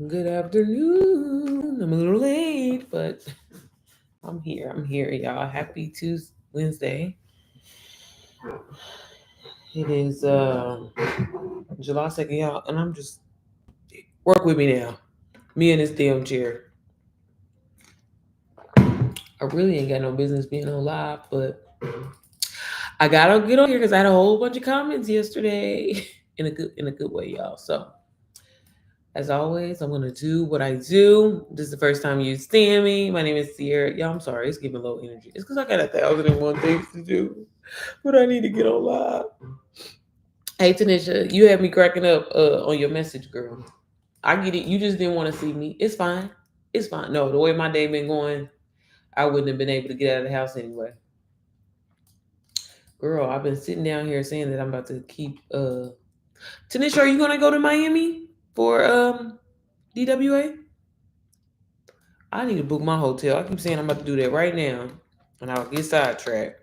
Good afternoon. I'm a little late, but I'm here. I'm here, y'all. Happy Tuesday, Wednesday. It is July 2nd, y'all, and I'm just work with me now. Me in this damn chair. I really ain't got no business being on live, but I gotta get on here because I had a whole bunch of comments yesterday in a good way, y'all. So as always, I'm gonna do what I do. This is the first time you seeing me. My name is Sierra. Y'all, I'm sorry, it's giving low energy. It's because I got 1,001 things to do, but I need to get on live. Hey Tanisha, you had me cracking up on your message, girl. I get it. You just didn't want to see me. It's fine. It's fine. No, the way my day been going, I wouldn't have been able to get out of the house anyway. Girl, I've been sitting down here saying that I'm about to keep Tanisha, are you gonna go to Miami for DWA? I need to book my hotel. I keep saying I'm about to do that right now. And I'll get sidetracked.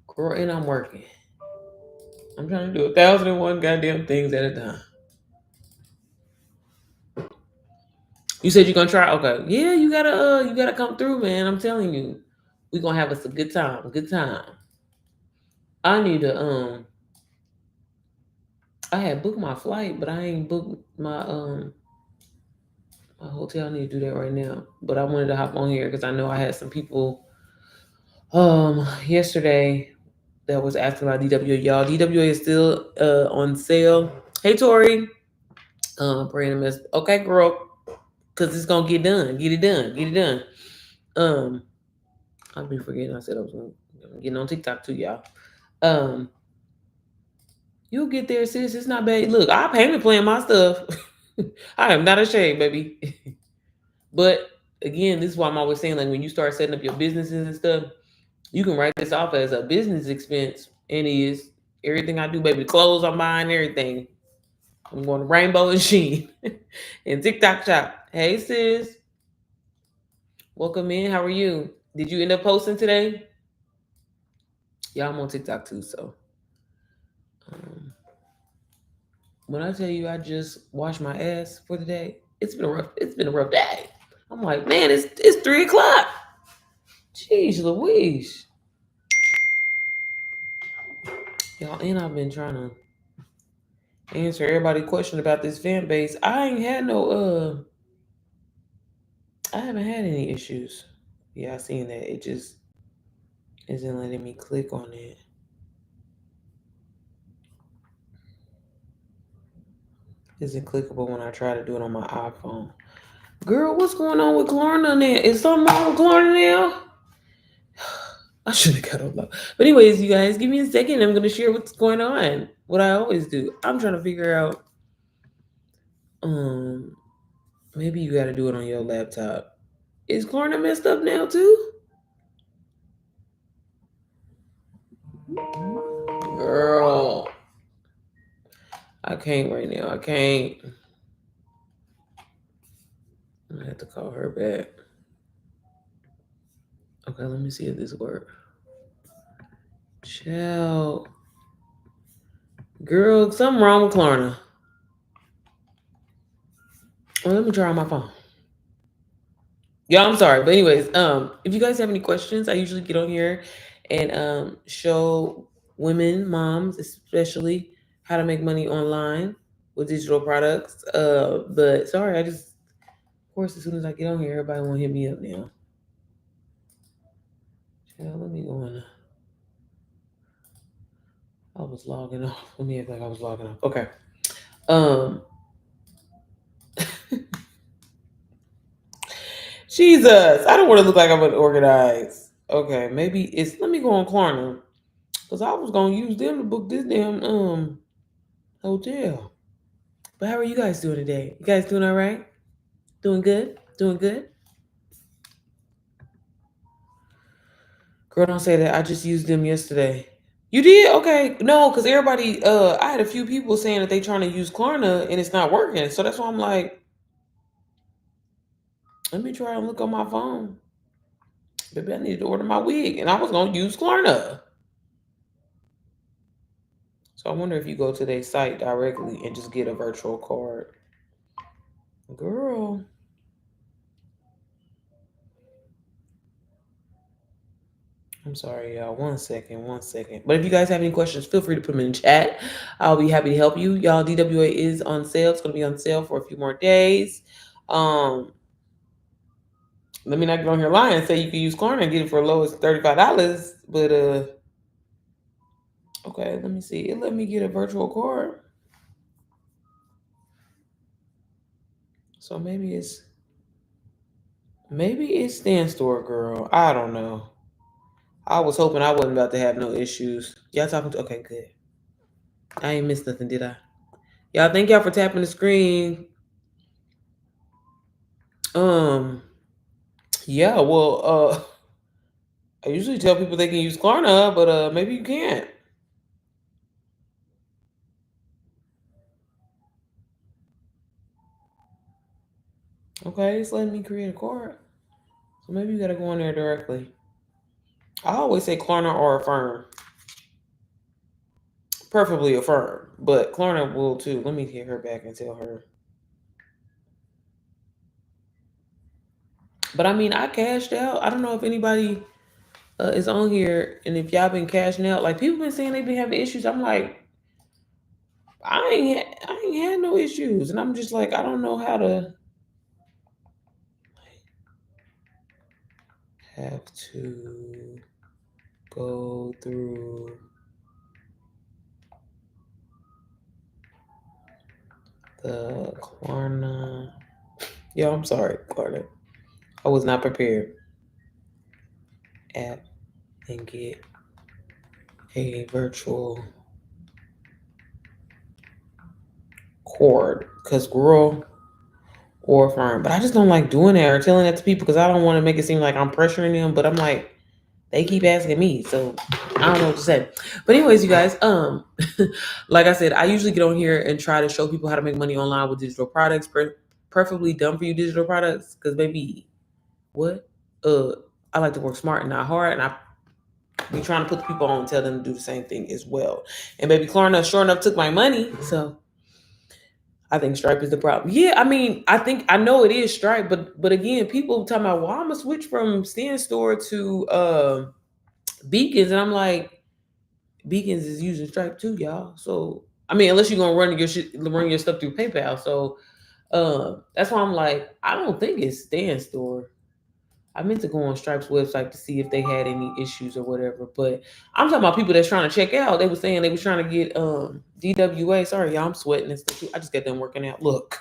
Girl, and I'm working. I'm trying to do 1,001 goddamn things at a time. You said you're gonna try? Okay. Yeah, you gotta come through, man. I'm telling you. We're gonna have us a good time. Good time. I need to I had booked my flight, but I ain't booked my hotel. I need to do that right now. But I wanted to hop on here because I know I had some people yesterday that was asking about DWA. Y'all, DWA is still on sale. Hey Tori. Praying to miss. Okay, girl, because it's gonna get done. Get it done. Get it done. Um, I've been forgetting. I said I was gonna get on TikTok too, y'all. Um, you'll get there, sis. It's not bad. Look, I payment plan my stuff. I am not ashamed, baby. But again, this is why I'm always saying, like, when you start setting up your businesses and stuff, you can write this off as a business expense, and it is everything I do, baby. The clothes I'm buying, everything. I'm going to Rainbow and Sheen and TikTok shop. Hey, sis. Welcome in. How are you? Did you end up posting today? Yeah, I'm on TikTok too. So um, when I tell you I just washed my ass for the day, it's been a rough day. I'm like, man, it's 3 o'clock. Jeez Louise. Y'all, and I've been trying to answer everybody's question about this fan base. I haven't had any issues. Yeah, I seen that. It just isn't letting me click on it. Isn't clickable when I try to do it on my iPhone. Girl, what's going on with Klarna now? Is something wrong with Klarna now? I should have got on low. But anyways, you guys, give me a second. I'm gonna share what's going on. What I always do. I'm trying to figure out. Um, maybe you got to do it on your laptop. Is Klarna messed up now too? Girl, I can't right now. I can't. I have to call her back. Okay, let me see if this works. Chill. Girl, something wrong with Klarna. Well, let me try on my phone. Yeah, I'm sorry. But anyways, if you guys have any questions, I usually get on here and show women, moms especially, how to make money online with digital products. But sorry, of course, as soon as I get on here, everybody want to hit me up now. Child, let me go on. I was logging off. Let me act like I was logging off. Okay. Um, Jesus, I don't want to look like I'm unorganized. Okay, maybe it's. Let me go on Klarna because I was gonna use them to book this damn hotel. But how are you guys doing today? You guys doing all right? Doing good? Doing good? Girl, don't say that. I just used them yesterday. You did? Okay. No, because everybody, I had a few people saying that they trying to use Klarna and it's not working. So that's why I'm like, let me try and look on my phone. Maybe I needed to order my wig and I was going to use Klarna. So I wonder if you go to their site directly and just get a virtual card. Girl. I'm sorry, y'all. 1 second, 1 second. But if you guys have any questions, feel free to put them in the chat. I'll be happy to help you. Y'all, DWA is on sale. It's gonna be on sale for a few more days. Let me not get on here lying and say you can use Klarna and get it for as low as $35. But okay, let me see. It let me get a virtual card. So maybe it's Stan Store, girl. I don't know. I was hoping I wasn't about to have no issues. Y'all talking to okay, good. I ain't missed nothing, did I? Y'all thank y'all for tapping the screen. Yeah, well, I usually tell people they can use Klarna, but maybe you can't. Okay, it's letting me create a card. So maybe you gotta go in there directly. I always say Klarna or Affirm. Preferably Affirm, but Klarna will too. Let me hit her back and tell her. But I mean, I cashed out. I don't know if anybody is on here, and if y'all been cashing out, like people been saying they've been having issues. I'm like, I ain't had no issues, and I'm just like, I don't know how to have to go through the Klarna. Yeah, I'm sorry, Klarna. I was not prepared. App and get a virtual cord, cause girl or Affirm. But I just don't like doing that or telling that to people because I don't want to make it seem like I'm pressuring them. But I'm like, they keep asking me, so I don't know what to say. But anyways, you guys, like I said, I usually get on here and try to show people how to make money online with digital products, preferably done for you digital products, because baby, what? I like to work smart and not hard, and I be trying to put the people on and tell them to do the same thing as well. And baby, Klarna sure enough took my money, so I think Stripe is the problem. Yeah, I mean, I know it is Stripe, but again, people talking about, well, I'm gonna switch from Stan Store to Beacons, and I'm like, Beacons is using Stripe too, y'all. So I mean, unless you're gonna run your stuff through PayPal. So that's why I'm like, I don't think it's Stan Store. I meant to go on Stripe's website to see if they had any issues or whatever. But I'm talking about people that's trying to check out. They were saying they were trying to get DWA. Sorry, y'all, I'm sweating and stuff too. I just got them working out. Look,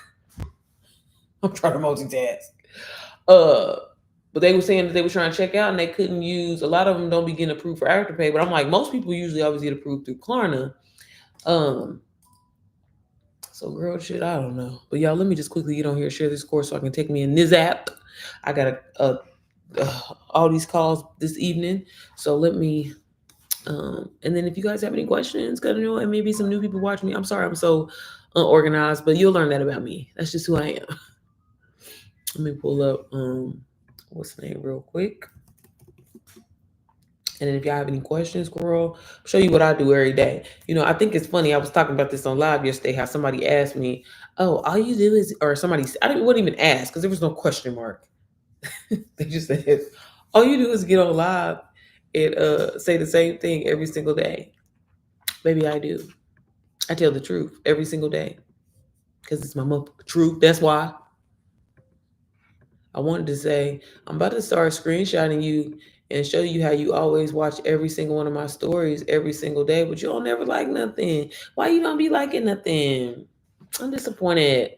I'm trying to multitask. Uh but they were saying that they were trying to check out and they couldn't use, a lot of them don't be getting approved for Afterpay, but I'm like, most people usually always get approved through Klarna. So girl shit, I don't know. But y'all, let me just quickly get on here, share this course so I can take me in this app. I got all these calls this evening. So let me and then if you guys have any questions, because you know, and maybe some new people watching me. I'm sorry I'm so unorganized, but you'll learn that about me. That's just who I am. Let me pull up what's the name real quick. And then if y'all have any questions, girl, I'll show you what I do every day. You know, I think it's funny. I was talking about this on live yesterday, how somebody asked me, oh, all you do is, or somebody, wouldn't even ask because there was no question mark. They just said, all you do is get on live and say the same thing every single day. Maybe I do. I tell the truth every single day because it's my truth. That's why I wanted to say, I'm about to start screenshotting you and show you how you always watch every single one of my stories every single day, but you don't never like nothing. Why you don't be liking nothing? I'm disappointed.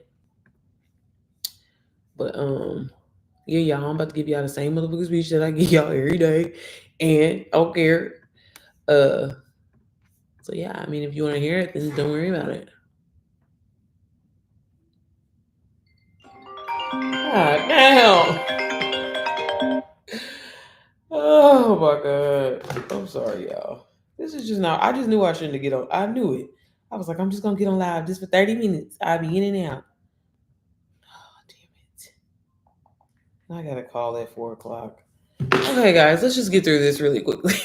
But yeah, y'all, I'm about to give y'all the same motherfucking speech that I give y'all every day. And I don't care. Uh so yeah, I mean if you want to hear it, then don't worry about it. God damn. Oh my god. I'm sorry, y'all. This is just not. I just knew I shouldn't get on. I knew it. I was like, I'm just gonna get on live just for 30 minutes. I'll be in and out. Oh, damn it. I got a call at 4 o'clock. Okay, guys, let's just get through this really quickly.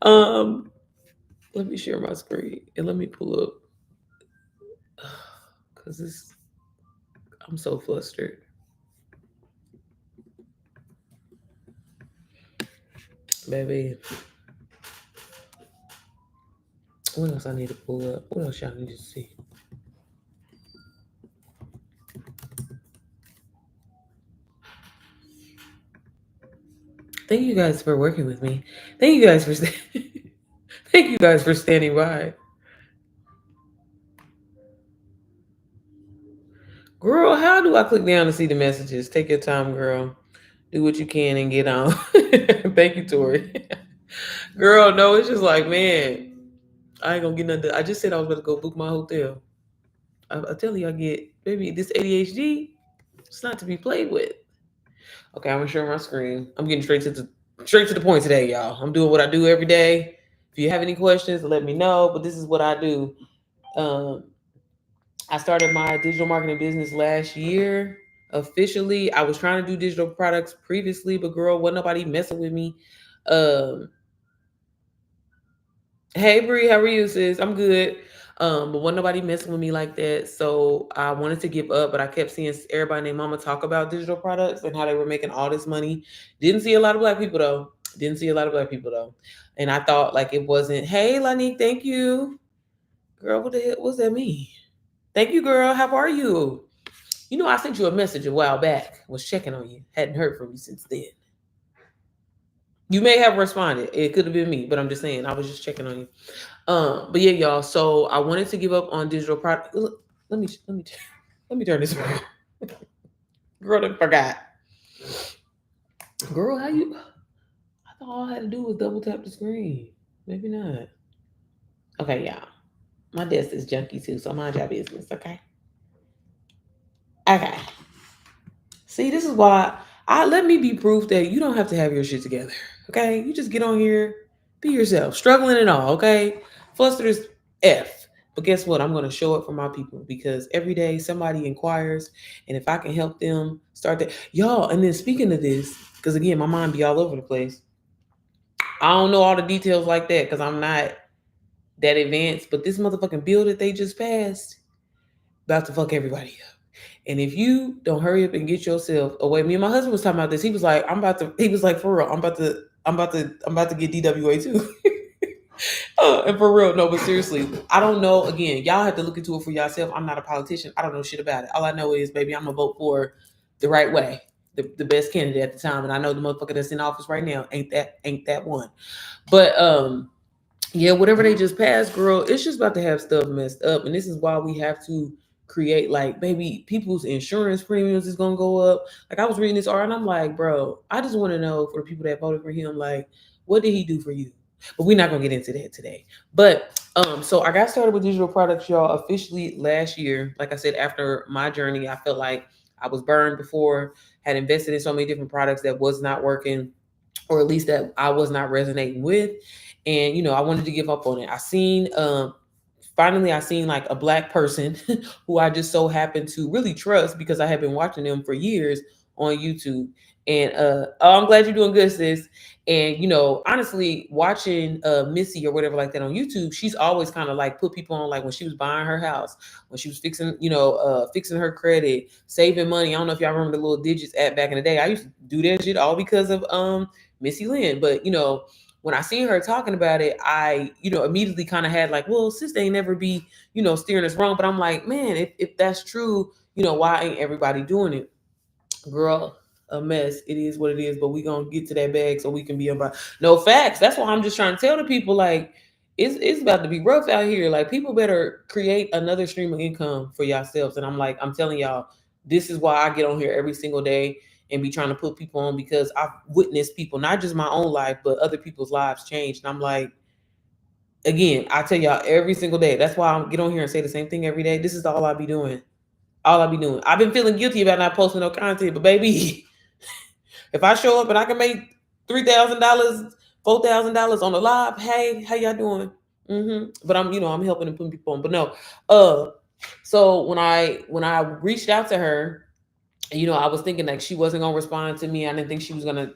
um, let me share my screen and let me pull up because this. I'm so flustered. Baby, what else I need to pull up? What else y'all need to see? Thank you guys for working with me. Thank you guys for thank you guys for standing by. Girl, how do I click down to see the messages? Take your time, girl. Do what you can and get on. Thank you, Tori. Girl, no, it's just like, man, I ain't gonna get nothing. I just said I was about to go book my hotel. I tell you, I get, baby, this ADHD, it's not to be played with. Okay, I'm gonna share my screen. I'm getting straight to the point today, y'all. I'm doing what I do every day. If you have any questions, let me know. But this is what I do. Um, I started my digital marketing business last year officially. I was trying to do digital products previously, but girl, wasn't nobody messing with me. Um, hey Bree, how are you, sis? I'm good. But wasn't nobody messing with me like that. So I wanted to give up, but I kept seeing everybody named Mama talk about digital products and how they were making all this money. Didn't see a lot of black people though. Didn't see a lot of black people though. And I thought like it wasn't, hey Lanique, thank you. Girl, what the hell what's that mean? Thank you, girl. How are you? You know, I sent you a message a while back, was checking on you. Hadn't heard from you since then. You may have responded. It could have been me, but I'm just saying, I was just checking on you. But yeah, y'all. So I wanted to give up on digital product. Let me turn this around. Girl, I forgot. Girl, how you? I thought all I had to do was double tap the screen. Maybe not. Okay, y'all. My desk is junky too, so mind your business. Okay. Okay. See, this is why I let me be proof that you don't have to have your shit together. Okay, you just get on here, be yourself, struggling and all. Okay, flustered as f. But guess what? I'm gonna show up for my people because every day somebody inquires, and if I can help them start that, y'all. And then speaking of this, because again, my mind be all over the place. I don't know all the details like that because I'm not that advanced. But this motherfucking bill that they just passed about to fuck everybody up. And if you don't hurry up and get yourself away, me and my husband was talking about this. He was like, he was like, for real, I'm about to get DWA too. And for real, no, but seriously, I don't know. Again, y'all have to look into it for yourself. I'm not a politician. I don't know shit about it. All I know is, baby, I'm gonna vote for the right way, the best candidate at the time. And I know the motherfucker that's in office right now ain't that one. But yeah, whatever they just passed, girl, it's just about to have stuff messed up. And this is why we have to create, like, baby, people's insurance premiums is gonna go up. Like, I was reading this article and I'm like, bro, I just want to know for the people that voted for him, like, what did he do for you? But we're not gonna get into that today. But so I got started with digital products, y'all, officially last year. Like I said, after my journey, I felt like I was burned before, had invested in so many different products that was not working, or at least that I was not resonating with. And I wanted to give up on it. I seen finally I seen like a black person who I just so happened to really trust because I had been watching them for years on YouTube. And oh, I'm glad you're doing good, sis. And honestly, watching Missy or whatever like that on YouTube, she's always kind of like put people on, like when she was buying her house, when she was fixing, fixing her credit, saving money. I don't know if y'all remember the little digits app back in the day. I used to do that shit all because of Missy Lynn. But when I seen her talking about it, I, immediately kind of had like, well, sis, they ain't never be, steering us wrong. But I'm like, man, if that's true, why ain't everybody doing it? Girl, a mess. It is what it is, but we gonna get to that bag so we can be about no facts. That's why I'm just trying to tell the people, like, it's about to be rough out here. Like, people better create another stream of income for yourselves. And I'm telling y'all, this is why I get on here every single day and be trying to put people on, because I've witnessed people, not just my own life, but other people's lives change. And I'm like, again, I tell y'all every single day. That's why I get on here and say the same thing every day. This is all I be doing. All I be doing. I've been feeling guilty about not posting no content, but baby, if I show up and I can make $3,000, $4,000 on the live, hey, how y'all doing? But I'm helping and putting people on. But no, so when I reached out to her, I was thinking like she wasn't gonna respond to me. I didn't think she was gonna,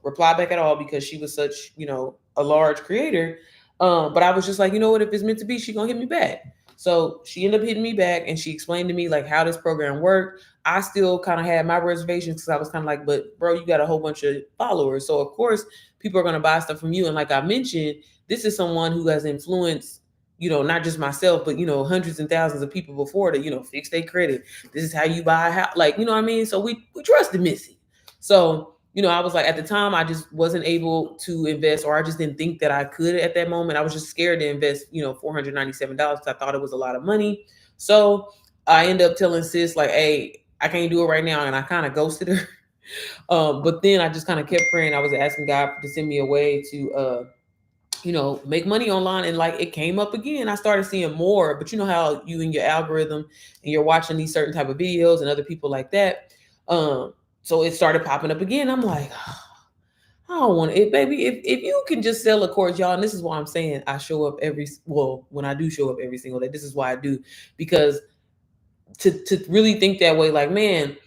reply back at all because she was such, a large creator. But I was just like, you know what? If it's meant to be, she gonna hit me back. So she ended up hitting me back and she explained to me like how this program worked. I still kind of had my reservations because I was kind of like, but bro, you got a whole bunch of followers. So of course people are going to buy stuff from you. And like I mentioned, this is someone who has influenced, not just myself, but hundreds and thousands of people before to, fix their credit. This is how you buy a house. Like, you know what I mean? So we trusted Missy. So, I was like, at the time, I just wasn't able to invest, or I just didn't think that I could at that moment. I was just scared to invest, $497 because I thought it was a lot of money. So I ended up telling sis, like, hey, I can't do it right now. And I kind of ghosted her. But then I just kind of kept praying. I was asking God to send me a way to, make money online. And like it came up again. I started seeing more, but you know how you and your algorithm and you're watching these certain type of videos and other people like that. So it started popping up again. I'm like, I don't want it, baby. If you can just sell a course, y'all, and this is why I'm saying I show up when I do show up every single day, this is why I do, because to really think that way, like, man,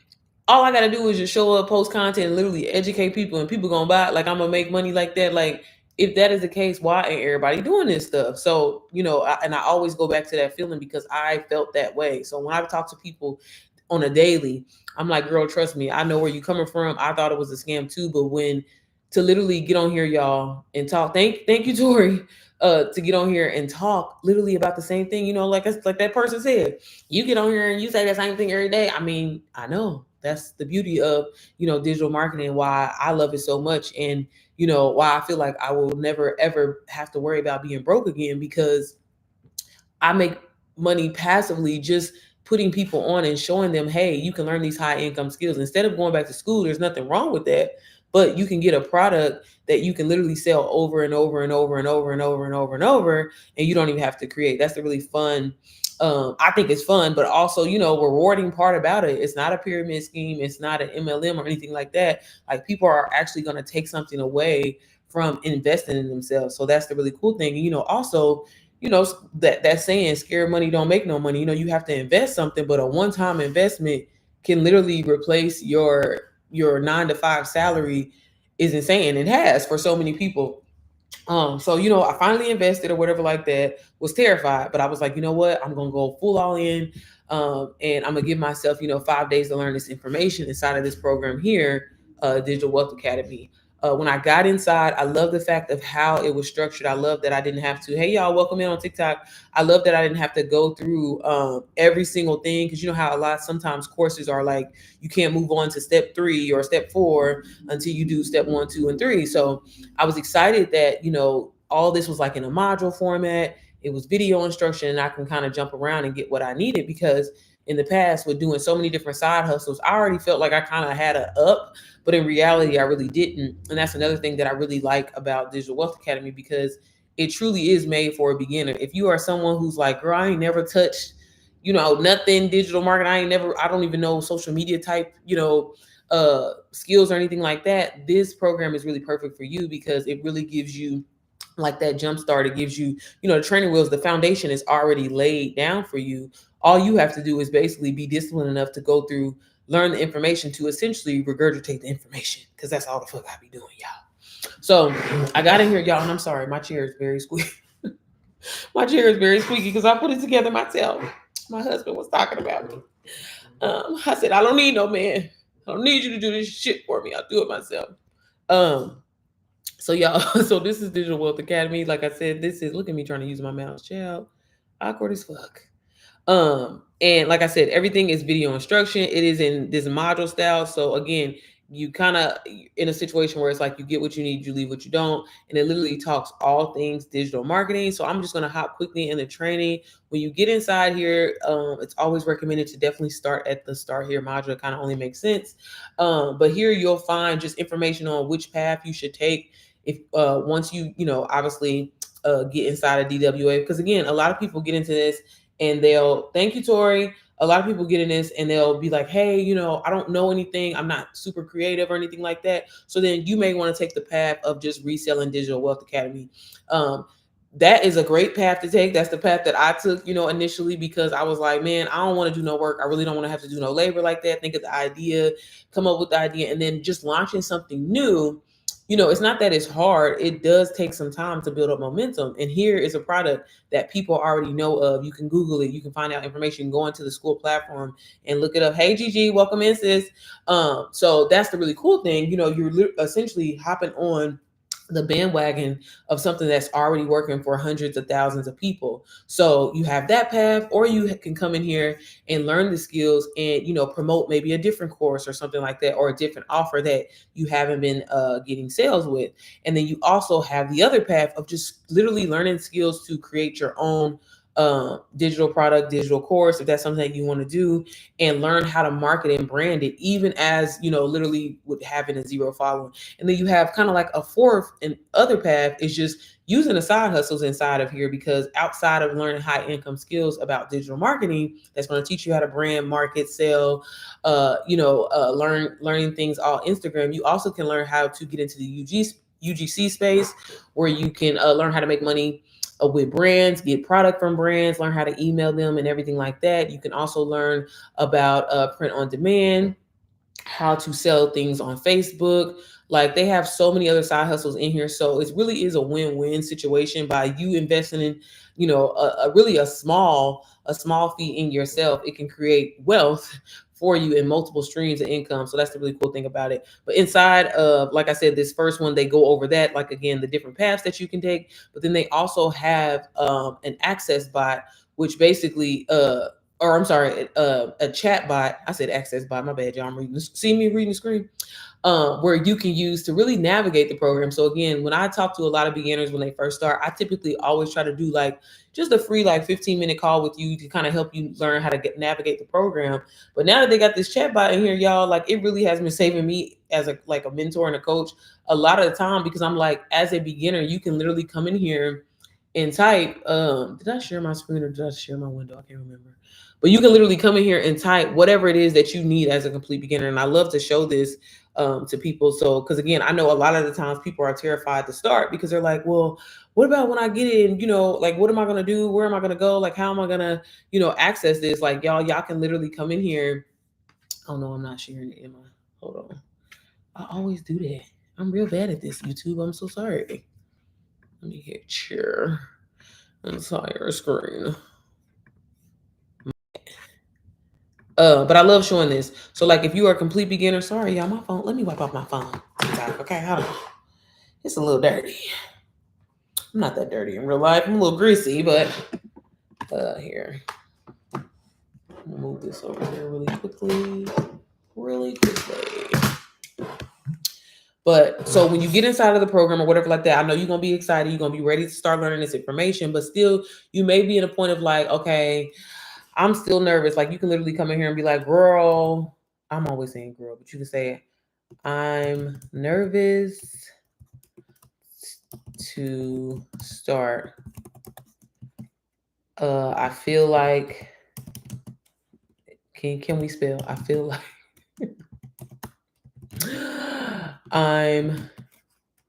all I gotta do is just show up, post content, and literally educate people, and people gonna buy it. Like I'm gonna make money like that. Like if that is the case, why ain't everybody doing this stuff? So and I always go back to that feeling because I felt that way. So when I talk to people on a daily, I'm like, girl, trust me, I know where you coming from. I thought it was a scam too, but when to literally get on here, y'all, and talk. Thank you, Tori, to get on here and talk literally about the same thing. Like that person said, you get on here and you say the same thing every day. I mean, I know that's the beauty of digital marketing. Why I love it so much, and why I feel like I will never ever have to worry about being broke again because I make money passively just putting people on and showing them, hey, you can learn these high income skills instead of going back to school. There's nothing wrong with that, but you can get a product that you can literally sell over and over and over and over and over and over and over, and you don't even have to create. That's the really fun. I think it's fun, but also, rewarding part about it. It's not a pyramid scheme. It's not an MLM or anything like that. Like people are actually going to take something away from investing in themselves. So that's the really cool thing. Also, that saying, scared money don't make no money. You have to invest something, but a one-time investment can literally replace your 9-to-5 salary. Is insane. It has for so many people. So I finally invested or whatever like that. Was terrified, but I was like, you know what, I'm gonna go full all in, and I'm gonna give myself 5 days to learn this information inside of this program here, Digital Wealth Academy. When I got inside, I love the fact of how it was structured. I love that I didn't have to, hey y'all, welcome in on TikTok. I love that I didn't have to go through every single thing, because you know how sometimes courses are like, you can't move on to step 3 or step 4 until you do step 1, 2, and 3. So I was excited that all this was like in a module format. It was video instruction, and I can kind of jump around and get what I needed, because in the past with doing so many different side hustles, I already felt like I kind of had a up, but in reality, I really didn't. And that's another thing that I really like about Digital Wealth Academy, because it truly is made for a beginner. If you are someone who's like, girl, I ain't never touched, nothing digital marketing, I don't even know social media type, skills or anything like that, this program is really perfect for you, because it really gives you like that jump start. It gives you, the training wheels, the foundation is already laid down for you. All you have to do is basically be disciplined enough to go through, learn the information, to essentially regurgitate the information, because that's all the fuck I be doing, y'all. So I got in here, y'all, and I'm sorry, my chair is very squeaky. My chair is very squeaky because I put it together myself. My husband was talking about me. I said, I don't need no man. I don't need you to do this shit for me. I'll do it myself. So y'all, so this is Digital Wealth Academy. Like I said, this is, look at me trying to use my mouse, child. Awkward as fuck. And like I said, everything is video instruction. It is in this module style. So again, you kind of in a situation where it's like you get what you need, you leave what you don't, and it literally talks all things digital marketing. So I'm just gonna hop quickly in the training. When you get inside here, it's always recommended to definitely start at the Start Here module. It kind of only makes sense. But here you'll find just information on which path you should take if once you obviously get inside of DWA. Because again, a lot of people get into this and they'll, thank you, Tori. A lot of people get in this and they'll be like, hey, I don't know anything. I'm not super creative or anything like that. So then you may want to take the path of just reselling Digital Wealth Academy. That is a great path to take. That's the path that I took, initially, because I was like, man, I don't want to do no work. I really don't want to have to do no labor like that. Think of the idea, come up with the idea, and then just launching something new, it's not that it's hard. It does take some time to build up momentum. And here is a product that people already know of. You can Google it. You can find out information. Go into the school platform and look it up. Hey, Gigi, welcome in, sis. So that's the really cool thing. You're essentially hopping on the bandwagon of something that's already working for hundreds of thousands of people. So you have that path, or you can come in here and learn the skills and, promote maybe a different course or something like that, or a different offer that you haven't been getting sales with. And then you also have the other path of just literally learning skills to create your own digital product, digital course, if that's something that you want to do, and learn how to market and brand it, even as, literally with having a zero following. And then you have kind of like a fourth and other path is just using the side hustles inside of here, because outside of learning high income skills about digital marketing, that's going to teach you how to brand, market, sell, learning things all Instagram. You also can learn how to get into the UGC space, where you can learn how to make money with brands, get product from brands, learn how to email them and everything like that. You can also learn about print on demand, how to sell things on Facebook. Like, they have so many other side hustles in here. So it really is a win-win situation by you investing in, really a small fee in yourself. It can create wealth for you in multiple streams of income. So that's the really cool thing about it. But inside of, like I said, this first one, they go over that, like, again, the different paths that you can take. But then they also have an access bot, which basically or I'm sorry, a chat bot. I said access bot. My bad, y'all. See me reading the screen. Where you can use to really navigate the program. So again, when I talk to a lot of beginners when they first start, I typically always try to do like just a free 15-minute call with you to kind of help you learn how to navigate the program. But now that they got this chat bot in here, y'all, like, it really has been saving me as a mentor and a coach a lot of the time, because I'm like, as a beginner, you can literally come in here and type. Did I share my screen or did I share my window? I can't remember. But you can literally come in here and type whatever it is that you need as a complete beginner. And I love to show this to people. So, because again, I know a lot of the times people are terrified to start because they're like, well, what about when I get in, like, what am I going to do? Where am I going to go? Like, how am I going to, access this? Like, y'all can literally come in here. Oh no, I'm not sharing it, Emma. Hold on. I always do that. I'm real bad at this, YouTube. I'm so sorry. Let me hit share entire screen. But I love showing this. So, like, if you are a complete beginner, sorry, y'all, my phone. Let me wipe off my phone. Okay, hold on. It's a little dirty. I'm not that dirty in real life. I'm a little greasy, but here. I'm gonna move this over here really quickly. But so when you get inside of the program or whatever like that, I know you're gonna be excited. You're gonna be ready to start learning this information, but still, you may be in a point of like, okay, I'm still nervous. Like, you can literally come in here and be like, girl, I'm always saying girl, but you can say, I'm nervous to start. I feel like, can we spell? I feel like I'm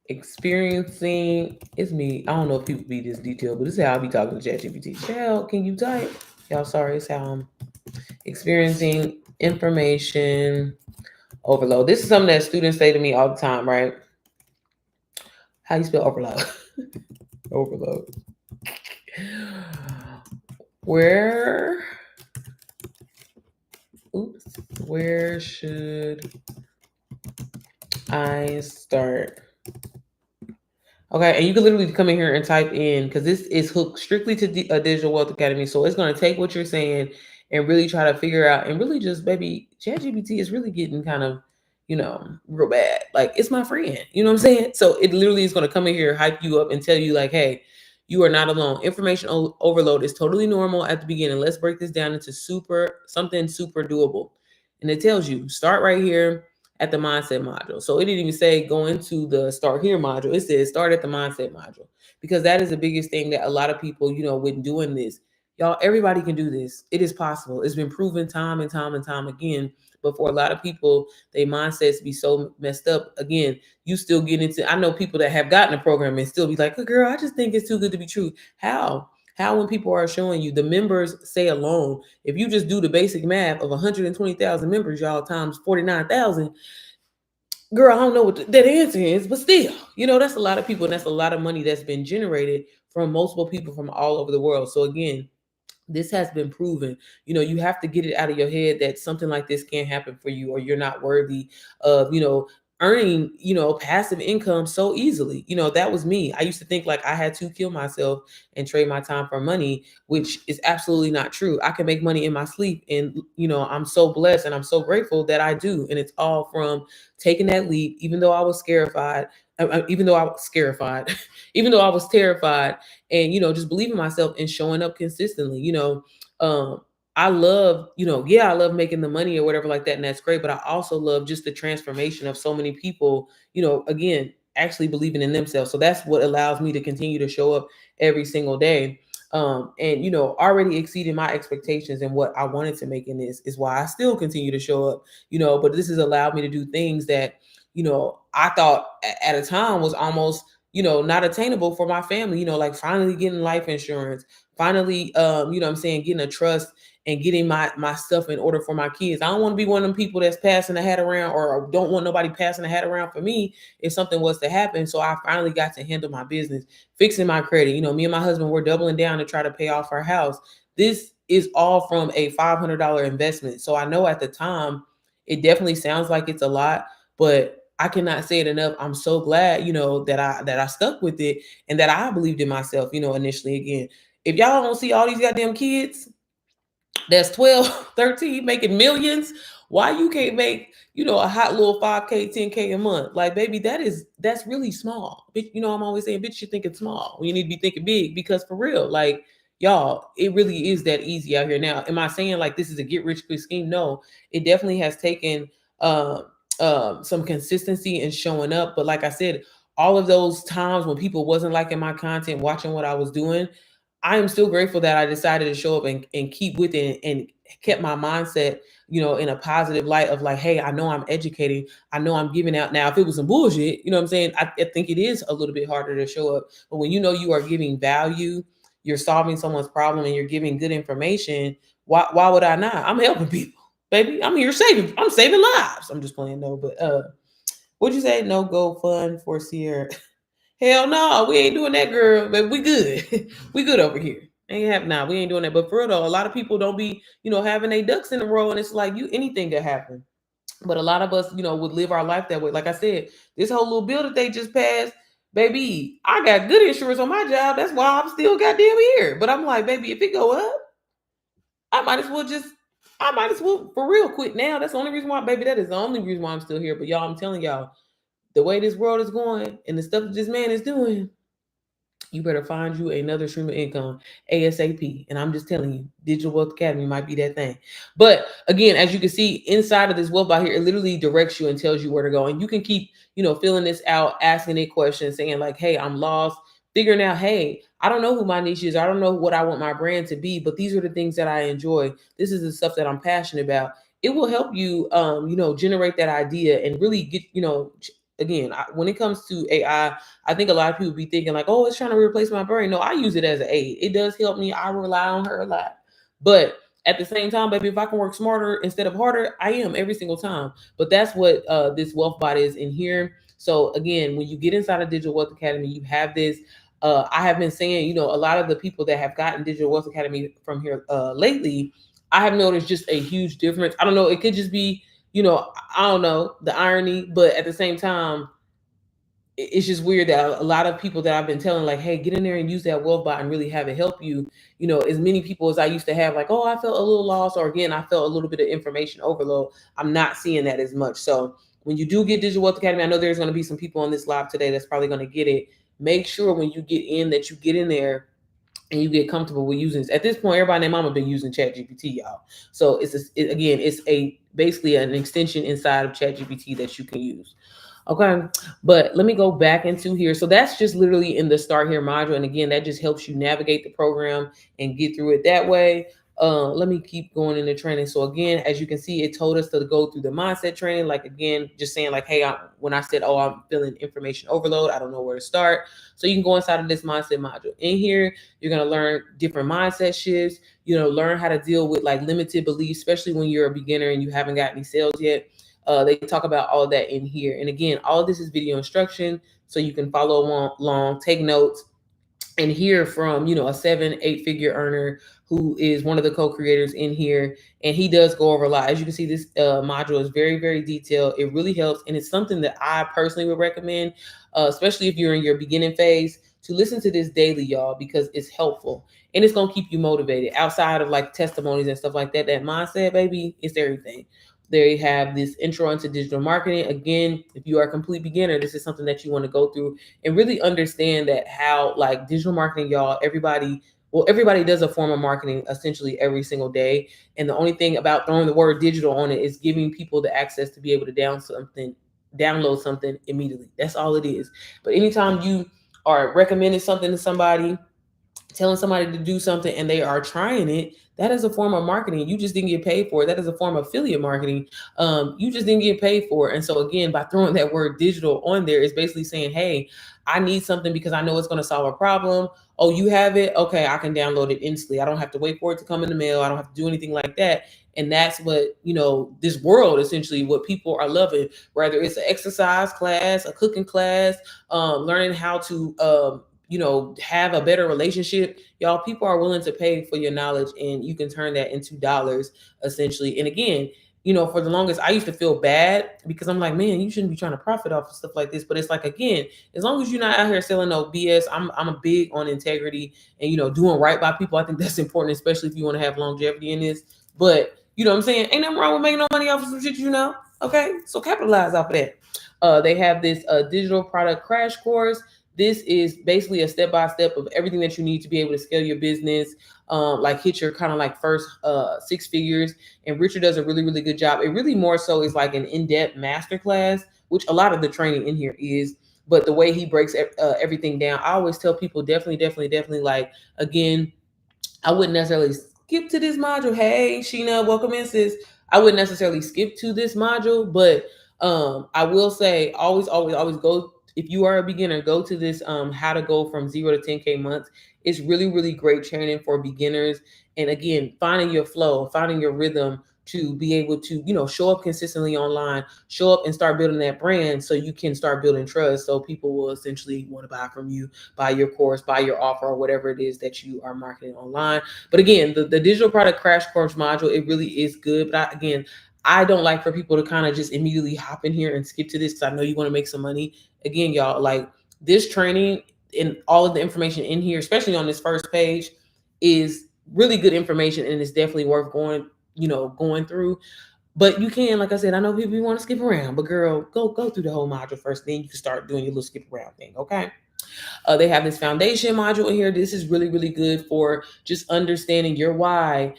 experiencing, it's me. I don't know if people be this detailed, but this is how I be talking to ChatGPT. Shell, can you type? Y'all, sorry, it's how I'm experiencing information overload. This is something that students say to me all the time, right? How you spell overload? Overload. Where should I start? Okay, and you can literally come in here and type in, because this is hooked strictly to a Digital Wealth Academy. So it's going to take what you're saying and really try to figure out, and really just, baby, ChatGPT is really getting kind of, real bad. Like, it's my friend, you know what I'm saying? So it literally is going to come in here, hype you up, and tell you like, hey, you are not alone. Information overload is totally normal at the beginning. Let's break this down into something super doable. And it tells you, start right here at the mindset module. So it didn't even say go into the start here module. It says start at the mindset module, because that is the biggest thing that a lot of people, when doing this, y'all, everybody can do this. It is possible. It's been proven time and time and time again. But for a lot of people, their mindsets be so messed up. Again, you still get into, I know people that have gotten a program and still be like, oh, girl, I just think it's too good to be true. How when people are showing you, the members say alone, if you just do the basic math of 120,000 members, y'all, times 49,000, girl, I don't know what that answer is, but still, that's a lot of people and that's a lot of money that's been generated from multiple people from all over the world. So again, this has been proven. You have to get it out of your head that something like this can't happen for you, or you're not worthy of earning passive income so easily. That was me. I used to think like I had to kill myself and trade my time for money, which is absolutely not true. I can make money in my sleep, and I'm so blessed and I'm so grateful that I do. And it's all from taking that leap, even though I was scarified, even though I was scarified, even though I was terrified, and just believing myself and showing up consistently. Um I love, yeah, I love making the money or whatever like that, and that's great, but I also love just the transformation of so many people, again, actually believing in themselves. So that's what allows me to continue to show up every single day. And already exceeding my expectations and what I wanted to make in this is why I still continue to show up. But this has allowed me to do things that I thought at a time was almost not attainable for my family. Like finally getting life insurance, finally I'm saying, getting a trust and getting my stuff in order for my kids. I don't want to be one of them people that's passing the hat around, or don't want nobody passing the hat around for me if something was to happen. So I finally got to handle my business, fixing my credit. Me and my husband were doubling down to try to pay off our house. This is all from a $500 investment. So I know at the time it definitely sounds like it's a lot, but I cannot say it enough. I'm so glad, that I stuck with it and that I believed in myself, initially. Again, if y'all don't see all these goddamn kids that's 12, 13 making millions, why you can't make, a hot little 5K, 10K a month? Like, baby, that's really small. Bitch, I'm always saying, bitch, you're thinking small when you need to be thinking big, because for real, like, y'all, it really is that easy out here. Now, am I saying like this is a get rich quick scheme? No, it definitely has taken some consistency and showing up. But like I said, all of those times when people wasn't liking my content, watching what I was doing, I am still grateful that I decided to show up and keep with it, and kept my mindset, in a positive light of like, hey, I know I'm educating. I know I'm giving out. Now, if it was some bullshit, you know what I'm saying? I think it is a little bit harder to show up. But when you are giving value, you're solving someone's problem, and you're giving good information, why would I not? I'm helping people, baby. I'm saving lives. I'm just playing, no, but what'd you say? No go fund for Sierra. Hell no, we ain't doing that, girl. But we good. We good over here. We ain't doing that. But for real though, a lot of people don't be, having their ducks in a row, and it's like anything could happen. But a lot of us, would live our life that way. Like I said, this whole little bill that they just passed, baby, I got good insurance on my job. That's why I'm still goddamn here. But I'm like, baby, if it go up, I might as well just, I might as well for real quit now. That's the only reason why, baby. That is the only reason why I'm still here. But y'all, I'm telling y'all, the way this world is going and the stuff that this man is doing, you better find you another stream of income ASAP. And I'm just telling you, Digital Wealth Academy might be that thing. But again, as you can see inside of this website here, it literally directs you and tells you where to go. And you can keep, filling this out, asking it questions, saying like, hey, I'm lost, figuring out, hey, I don't know who my niche is. I don't know what I want my brand to be, but these are the things that I enjoy. This is the stuff that I'm passionate about. It will help you, generate that idea and really get, again, when it comes to AI, I think a lot of people be thinking like, oh, it's trying to replace my brain. No, I use it as an aid. It does help me. I rely on her a lot. But at the same time, baby, if I can work smarter instead of harder, I am every single time. But that's what this Wealth Bot is in here. So again, when you get inside of Digital Wealth Academy, you have this. I have been saying, a lot of the people that have gotten Digital Wealth Academy from here lately, I have noticed just a huge difference. I don't know. It could just be, I don't know the irony, but at the same time, it's just weird that a lot of people that I've been telling, like, hey, get in there and use that Wealth Bot and really have it help you. As many people as I used to have, like, oh, I felt a little lost, or again, I felt a little bit of information overload. I'm not seeing that as much. So when you do get Digital Wealth Academy, I know there's going to be some people on this live today that's probably going to get it. Make sure when you get in that you get in there and you get comfortable with using this. At this point, everybody and their mama been using ChatGPT, y'all. So it's a basically an extension inside of ChatGPT that you can use. Okay, but let me go back into here. So that's just literally in the Start Here module, and again, that just helps you navigate the program and get through it that way. Let me keep going into training. So again, as you can see, it told us to go through the mindset training. Like again, just saying like, hey, when I said, oh, I'm feeling information overload, I don't know where to start. So you can go inside of this mindset module. In here, you're gonna learn different mindset shifts. Learn how to deal with like limited beliefs, especially when you're a beginner and you haven't got any sales yet. They talk about all of that in here. And again, all of this is video instruction, so you can follow along, take notes, and hear from, you know, a 7-8 figure earner who is one of the co-creators in here. And he does go over a lot. As you can see, this module is very, very detailed. It really helps, and it's something that I personally would recommend, especially if you're in your beginning phase, to listen to this daily, y'all, because it's helpful and it's going to keep you motivated. Outside of like testimonies and stuff like that, that mindset, baby, it's everything. They have this intro into digital marketing. Again, if you are a complete beginner, this is something that you want to go through and really understand that how like digital marketing, y'all, everybody does a form of marketing essentially every single day. And the only thing about throwing the word digital on it is giving people the access to be able to download something immediately. That's all it is. But anytime you are recommending something to somebody, telling somebody to do something, and they are trying it, that is a form of marketing. You just didn't get paid for it. That is a form of affiliate marketing. You just didn't get paid for it. And so again, by throwing that word digital on there, it's basically saying, hey, I need something because I know it's going to solve a problem. Oh, you have it? Okay, I can download it instantly. I don't have to wait for it to come in the mail. I don't have to do anything like that. And that's what, you know, this world, essentially what people are loving, whether it's an exercise class, a cooking class, learning how to you know, have a better relationship, y'all, people are willing to pay for your knowledge, and you can turn that into dollars essentially. And again, you know, for the longest, I used to feel bad because I'm like, man, you shouldn't be trying to profit off of stuff like this. But it's like, again, as long as you're not out here selling no BS, I'm a big on integrity and, you know, doing right by people. I think that's important, especially if you want to have longevity in this. But you know what I'm saying? Ain't nothing wrong with making no money off of some shit, you know? Okay, so capitalize off of that. They have this digital product crash course. This is basically a step-by-step of everything that you need to be able to scale your business, like hit your kind of like first 6 figures. And Richard does a really, really good job. It really more so is like an in-depth masterclass, which a lot of the training in here is. But the way he breaks everything down, I always tell people definitely, like, again, I wouldn't necessarily skip to this module. Hey, Sheena, welcome in, sis. I wouldn't necessarily skip to this module, but I will say always go. If you are a beginner, go to this how to go from 0 to 10K months. It's really, really great training for beginners. And again, finding your flow, finding your rhythm to be able to, you know, show up consistently online, show up and start building that brand so you can start building trust. So people will essentially want to buy from you, buy your course, buy your offer, or whatever it is that you are marketing online. But again, the digital product crash course module, it really is good. But I don't like for people to kind of just immediately hop in here and skip to this because I know you want to make some money. Again, y'all, like this training and all of the information in here, especially on this first page, is really good information, and it's definitely worth going through. But you can, like I said, I know people want to skip around, but girl, go through the whole module first, then you can start doing your little skip around thing. Okay. They have this foundation module in here. This is really, really good for just understanding your why,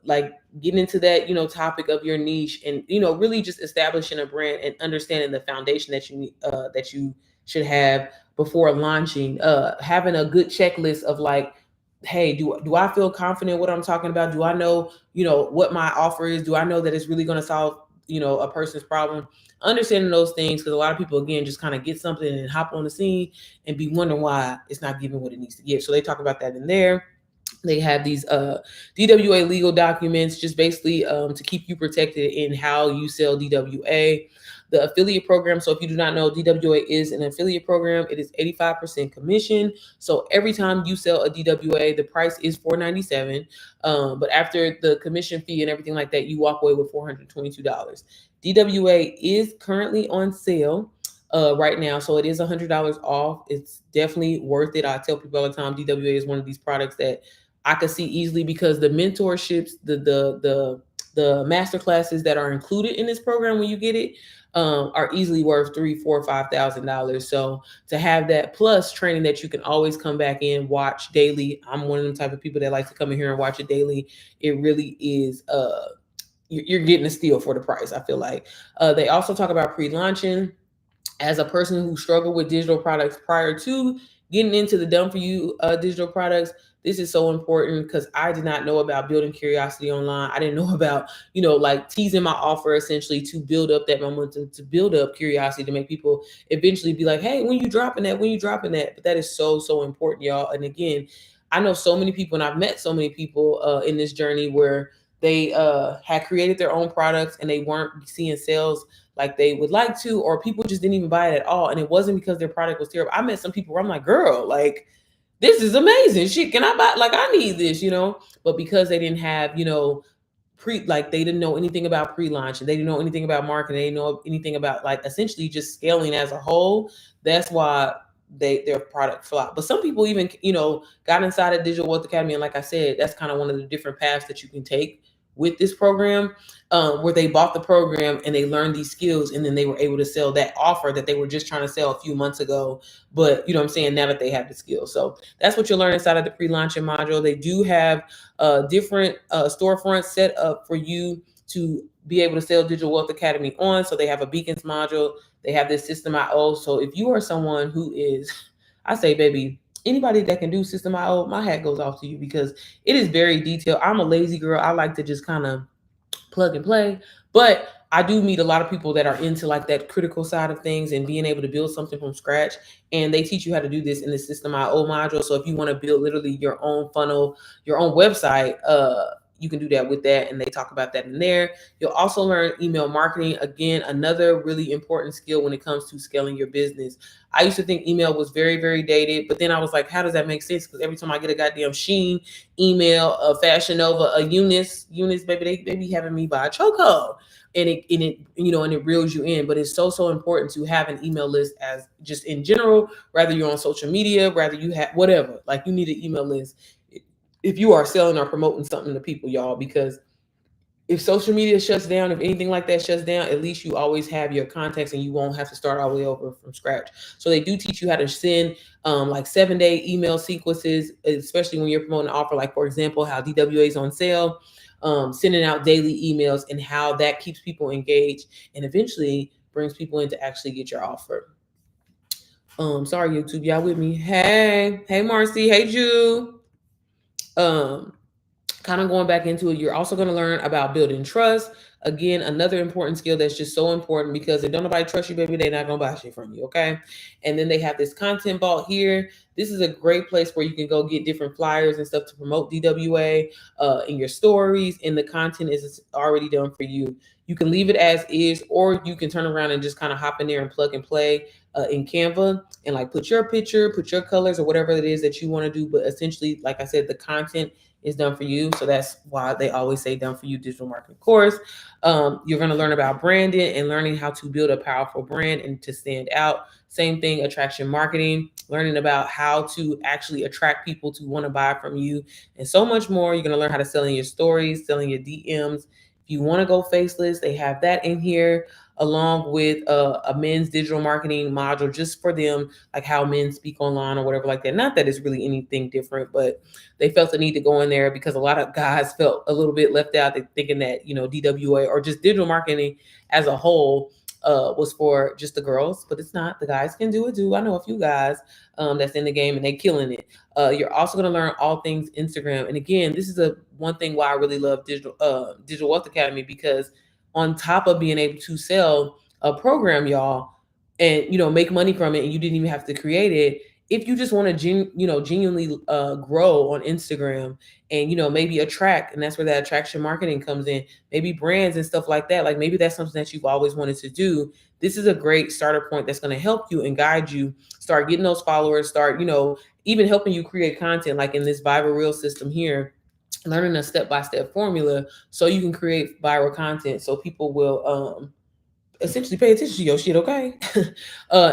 like getting into that, you know, topic of your niche, and, you know, really just establishing a brand and understanding the foundation that you need, that you should have before launching. Having a good checklist of like, hey, do I feel confident what I'm talking about? Do I know, you know, what my offer is? Do I know that it's really going to solve, you know, a person's problem? Understanding those things, because a lot of people, again, just kind of get something and hop on the scene and be wondering why it's not giving what it needs to give. So they talk about that in there. They have these DWA legal documents, just basically to keep you protected in how you sell DWA. The affiliate program. So if you do not know, DWA is an affiliate program. It is 85% commission. So every time you sell a DWA, the price is $497. But after the commission fee and everything like that, you walk away with $422. DWA is currently on sale right now, so it is $100 off. It's definitely worth it. I tell people all the time, DWA is one of these products that I could see easily, because the mentorships, the master classes that are included in this program when you get it are easily worth $3,000, $4,000, $5,000. So to have that plus training that you can always come back in, watch daily. I'm one of them type of people that like to come in here and watch it daily. It really is you're getting a steal for the price, I feel like. They also talk about pre-launching. As a person who struggled with digital products prior to getting into the Done For You digital products, this is so important, because I did not know about building curiosity online. I didn't know about, you know, like teasing my offer essentially to build up that momentum, to build up curiosity, to make people eventually be like, hey, when you dropping that, But that is so, so important, y'all. And again, I know so many people, and I've met so many people in this journey where they had created their own products and they weren't seeing sales like they would like to, or people just didn't even buy it at all. And it wasn't because their product was terrible. I met some people where I'm like, girl, like, this is amazing. Shit, can I buy? Like, I need this, But because they didn't have, they didn't know anything about pre-launch, and they didn't know anything about marketing, they didn't know anything about like essentially just scaling as a whole. That's why their product flopped. But some people even got inside of Digital Wealth Academy, and like I said, that's kind of one of the different paths that you can take with this program, where they bought the program and they learned these skills, and then they were able to sell that offer that they were just trying to sell a few months ago. But you know what I'm saying, now that they have the skills. So that's what you'll learn inside of the pre-launching module. They do have different storefronts set up for you to be able to sell Digital Wealth Academy on. So they have a Beacons module. They have this System.io. So if you are someone who is, I say, baby, anybody that can do System.io, my hat goes off to you, because it is very detailed. I'm a lazy girl. I like to just kind of plug and play. But I do meet a lot of people that are into like that critical side of things and being able to build something from scratch. And they teach you how to do this in the System.io module. So if you want to build literally your own funnel, your own website, you can do that with that. And they talk about that in there. You'll also learn email marketing. Again, another really important skill when it comes to scaling your business. I used to think email was very, very dated, but then I was like, how does that make sense? Because every time I get a goddamn Shein email, a Fashion Nova, a Eunice, baby, they be having me buy a chokehold. And it reels you in. But it's so important to have an email list, as just in general, whether you're on social media, whether you have whatever, like you need an email list if you are selling or promoting something to people, y'all, because if social media shuts down, if anything like that shuts down, at least you always have your contacts and you won't have to start all the way over from scratch. So they do teach you how to send like 7-day email sequences, especially when you're promoting an offer. Like, for example, how DWA is on sale, sending out daily emails, and how that keeps people engaged and eventually brings people in to actually get your offer. Sorry, YouTube, y'all with me? Hey, Marcy. Hey, Jew. Kind of going back into it, you're also going to learn about building trust. Again, another important skill that's just so important, because if don't nobody trust you, baby, they're not going to buy shit from you, okay? And then they have this content vault here. This is a great place where you can go get different flyers and stuff to promote DWA in your stories, and the content is already done for you. You can leave it as is, or you can turn around and just kind of hop in there and plug and play in Canva and like put your picture, put your colors, or whatever it is that you want to do. But essentially, like I said, the content is done for you. So that's why they always say done for you digital marketing course. You're going to learn about branding and learning how to build a powerful brand and to stand out. Same thing, attraction marketing, learning about how to actually attract people to want to buy from you, and so much more. You're going to learn how to sell in your stories, selling your DMs. If you want to go faceless, they have that in here, along with a men's digital marketing module just for them, like how men speak online or whatever like that. Not that it's really anything different, but they felt the need to go in there because a lot of guys felt a little bit left out, thinking that, DWA or just digital marketing as a whole was for just the girls, but it's not. The guys can do it too. I know a few guys that's in the game and they killing it. You're also going to learn all things Instagram. And again, this is one thing why I really love Digital Wealth Academy, because on top of being able to sell a program, y'all, and make money from it, and you didn't even have to create it. If you just want to genuinely grow on Instagram and maybe attract, and that's where that attraction marketing comes in, maybe brands and stuff like that, like maybe that's something that you've always wanted to do, this is a great starter point that's going to help you and guide you start getting those followers, start even helping you create content, like in this viral reel system here, learning a step-by-step formula so you can create viral content so people will essentially pay attention to your shit, okay?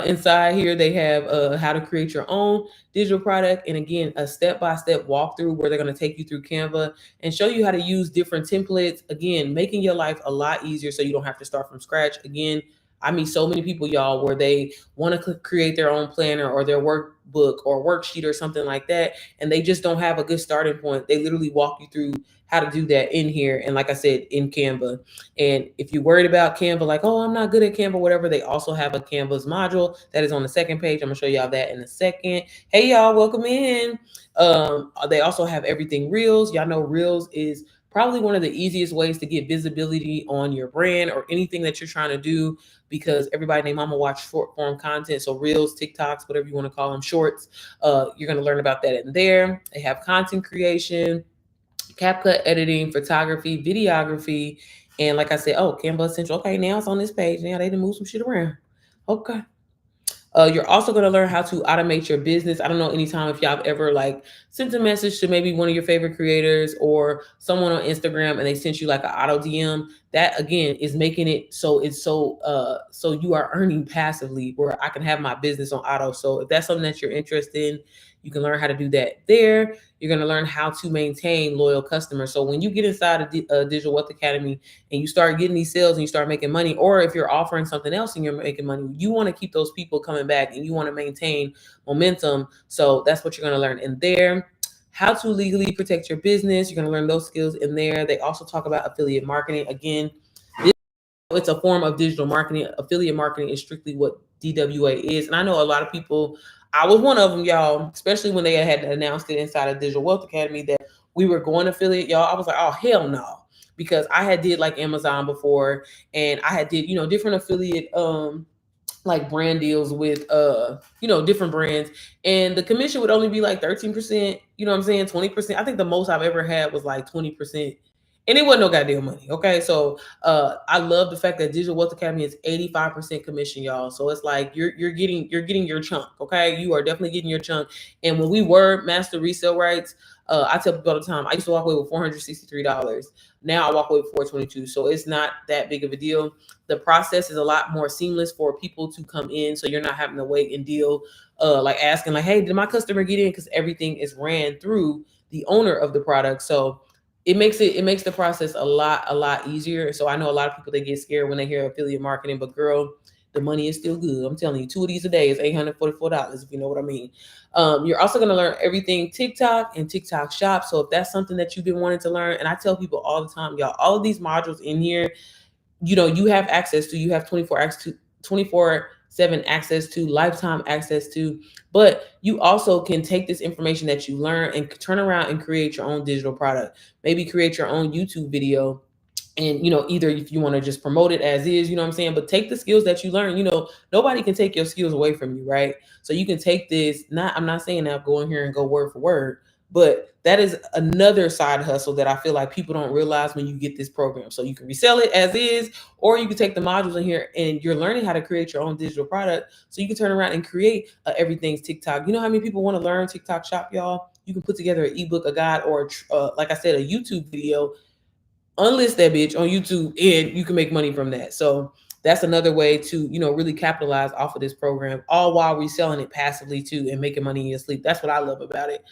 Inside here, they have how to create your own digital product. And again, a step-by-step walkthrough where they're going to take you through Canva and show you how to use different templates. Again, making your life a lot easier so you don't have to start from scratch. Again, I meet so many people, y'all, where they want to create their own planner or their workbook or worksheet or something like that, and they just don't have a good starting point. They literally walk you through how to do that in here. And like I said, in Canva. And if you're worried about Canva, like, oh, I'm not good at Canva, whatever, they also have a Canvas module that is on the second page. I'm gonna show y'all that in a second. Hey, y'all, welcome in. They also have everything Reels. Y'all know Reels is probably one of the easiest ways to get visibility on your brand or anything that you're trying to do, because everybody named mama watch short form content. So Reels, TikToks, whatever you want to call them, shorts. You're going to learn about that in there. They have content creation, CapCut editing, photography, videography, and like I said, oh, Canva Essential. Okay, now it's on this page. Now they done move some shit around. Okay. You're also going to learn how to automate your business. I don't know anytime if y'all have ever like sent a message to maybe one of your favorite creators or someone on Instagram and they sent you like an auto DM. That again is making it so it's so you are earning passively where I can have my business on auto. So if that's something that you're interested in, you can learn how to do that there. You're going to learn how to maintain loyal customers. So when you get inside a Digital Wealth Academy and you start getting these sales and you start making money, or if you're offering something else and you're making money, you want to keep those people coming back and you want to maintain momentum. So that's what you're going to learn in there. How to legally protect your business. You're going to learn those skills in there. They also talk about affiliate marketing. Again, it's a form of digital marketing. Affiliate marketing is strictly what DWA is. And I know a lot of people, I was one of them, y'all, especially when they had announced it inside of Digital Wealth Academy that we were going affiliate, y'all. I was like, oh, hell no. Because I had did like Amazon before and I had did, different affiliate like brand deals with different brands, and the commission would only be like 13%, you know what I'm saying, 20%. I think the most I've ever had was like 20%, and it wasn't no goddamn money. Okay, so I love the fact that Digital Wealth Academy is 85% commission, y'all. So it's like you're getting your chunk. Okay, you are definitely getting your chunk. And when we were master resale rights, I tell people all the time, I used to walk away with $463. Now I walk away with $422. So it's not that big of a deal. The process is a lot more seamless for people to come in, so you're not having to wait and deal like asking like, hey, did my customer get in? Because everything is ran through the owner of the product. So it makes the process a lot easier. So I know a lot of people, they get scared when they hear affiliate marketing, but girl, the money is still good. I'm telling you, 2 of these a day is $844, if you know what I mean. You're also going to learn everything TikTok and TikTok Shop. So if that's something that you've been wanting to learn, and I tell people all the time, y'all, all of these modules in here, you have access to, you have 24/7 access to, lifetime access to, but you also can take this information that you learn and turn around and create your own digital product. Maybe create your own YouTube video, and either if you want to just promote it as is, you know what I'm saying, but take the skills that you learn. Nobody can take your skills away from you, right? So you can take this, I'm not saying that go in here and go word for word, but that is another side hustle that I feel like people don't realize when you get this program. So you can resell it as is, or you can take the modules in here and you're learning how to create your own digital product. So you can turn around and create everything's TikTok. You know how many people want to learn TikTok Shop, y'all? You can put together an ebook, a guide, or like I said, a YouTube video, unlist that bitch on YouTube, and you can make money from that. So that's another way to, really capitalize off of this program, all while reselling it passively too and making money in your sleep. That's what I love about it.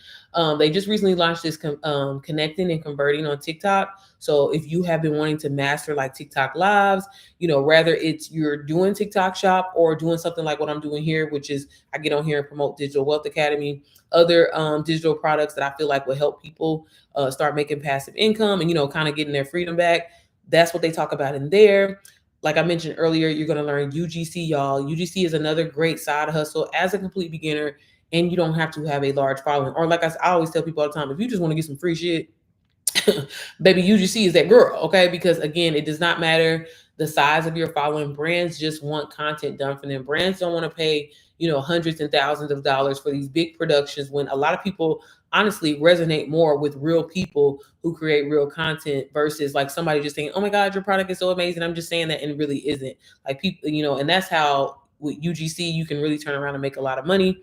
They just recently launched this connecting and converting on TikTok. So if you have been wanting to master like TikTok lives, rather it's you're doing TikTok Shop or doing something like what I'm doing here, which is I get on here and promote Digital Wealth Academy, other digital products that I feel like will help people start making passive income and, kind of getting their freedom back. That's what they talk about in there. Like I mentioned earlier, you're going to learn UGC, y'all. UGC is another great side hustle as a complete beginner, and you don't have to have a large following. Or like I always tell people all the time, if you just want to get some free shit, baby, UGC is that girl, okay? Because again, it does not matter the size of your following. Brands just want content done for them. Brands don't want to pay, hundreds and thousands of dollars for these big productions, when a lot of people honestly resonate more with real people who create real content versus like somebody just saying, oh my God, your product is so amazing. I'm just saying that, and it really isn't. Like people, and that's how with UGC, you can really turn around and make a lot of money.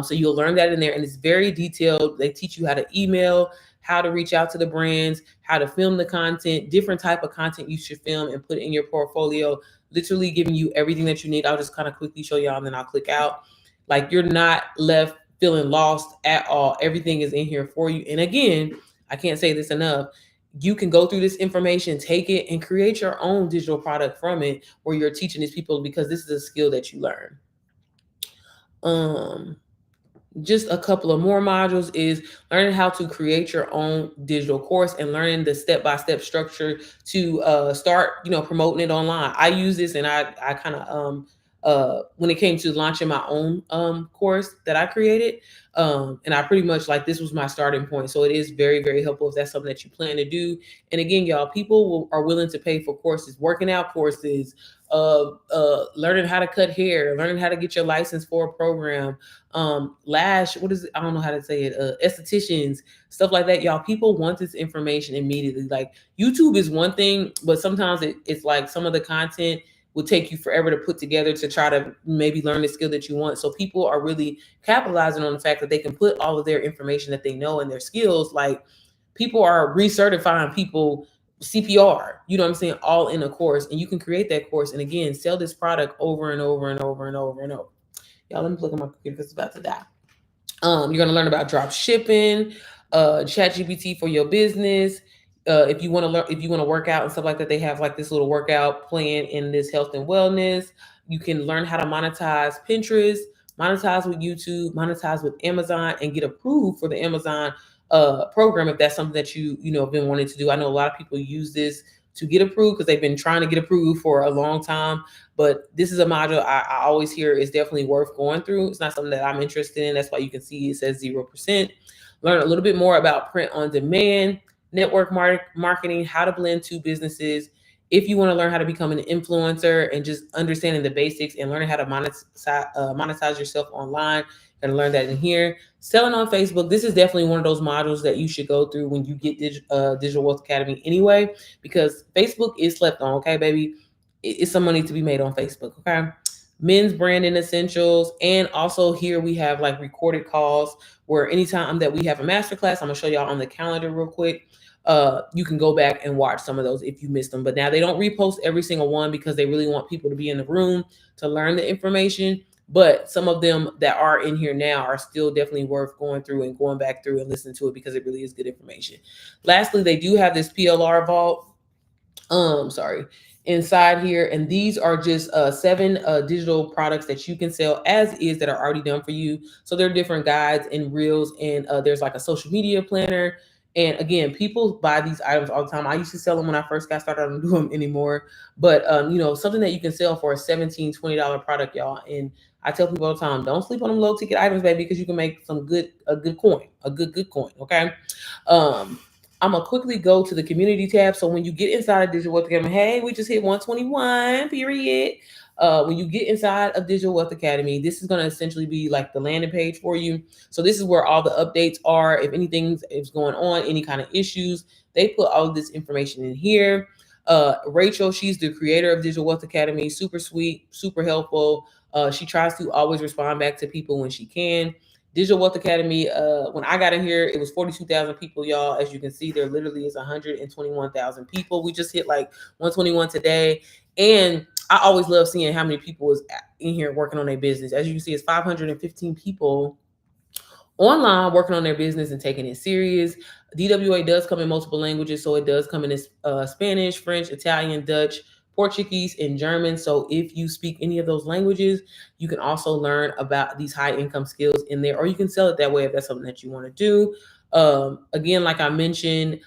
So you'll learn that in there, and it's very detailed. They teach you how to email, how to reach out to the brands, how to film the content, different type of content you should film and put in your portfolio, literally giving you everything that you need. I'll just kind of quickly show y'all and then I'll click out. Like you're not left feeling lost at all. Everything is in here for you. And again, I can't say this enough. You can go through this information, take it, and create your own digital product from it where you're teaching these people, because this is a skill that you learn. Just a couple of more modules is learning how to create your own digital course and learning the step-by-step structure to start, promoting it online. I use this, and I kind of when it came to launching my own course that I created. And I pretty much like this was my starting point. So it is very, very helpful if that's something that you plan to do. And again, y'all, people are willing to pay for courses, working out courses, learning how to cut hair, learning how to get your license for a program, lash, what is it? I don't know how to say it, estheticians, stuff like that. Y'all, people want this information immediately. Like YouTube is one thing, but sometimes it's like some of the content will take you forever to put together to try to maybe learn the skill that you want. So people are really capitalizing on the fact that they can put all of their information that they know and their skills. Like people are recertifying people CPR, you know what I'm saying, all in a course. And you can create that course and again sell this product over and over and over and over and over. Y'all, let me plug in my computer because it's about to die. You're gonna learn about drop shipping, chat GPT for your business. If you want to learn, if you want to work out and stuff like that, they have like this little workout plan in this health and wellness. You can learn how to monetize Pinterest, monetize with YouTube, monetize with Amazon, and get approved for the Amazon program if that's something that you know have been wanting to do. I know a lot of people use this to get approved because they've been trying to get approved for a long time. But this is a module I always hear is definitely worth going through. It's not something that I'm interested in. That's why you can see it says 0%. Learn a little bit more about print on demand, network marketing, how to blend two businesses. If you want to learn how to become an influencer and just understanding the basics and learning how to monetize yourself online, and learn that in here. Selling on Facebook. This is definitely one of those modules that you should go through when you get Digital Wealth Academy anyway, because Facebook is slept on. Okay, baby, it's some money to be made on Facebook. Okay. Men's branding essentials. And also here we have like recorded calls where anytime that we have a masterclass, I'm gonna show y'all on the calendar real quick. You can go back and watch some of those if you missed them. But now they don't repost every single one because they really want people to be in the room to learn the information. But some of them that are in here now are still definitely worth going through and going back through and listening to it because it really is good information. Lastly, they do have this PLR vault. Sorry, inside here, and these are just 7 digital products that you can sell as is that are already done for you. So there are different guides and reels, and there's like a social media planner. And again, people buy these items all the time. I used to sell them when I first got started. I don't do them anymore. But you know, something that you can sell for a $17, $20 product, y'all. And I tell people all the time, don't sleep on them low ticket items, baby, because you can make a good coin, a good coin. Okay. Um, I'm gonna quickly go to the community tab. So when you get inside of Digital Wealth Academy, hey, we just hit 121, period. When you get inside of Digital Wealth Academy, this is gonna essentially be like the landing page for you. So this is where all the updates are. If anything is going on, any kind of issues, they put all of this information in here. Rachel, she's the creator of Digital Wealth Academy. Super sweet, super helpful. She tries to always respond back to people when she can. Digital Wealth Academy, when I got in here, it was 42,000 people, y'all. As you can see, there literally is 121,000 people. We just hit like 121 today. And I always love seeing how many people is in here working on their business. As you can see, it's 515 people online working on their business and taking it serious. DWA does come in multiple languages. So it does come in Spanish, French, Italian, Dutch, Portuguese, and German. So if you speak any of those languages, you can also learn about these high income skills in there, or you can sell it that way if that's something that you want to do. Again, like I mentioned,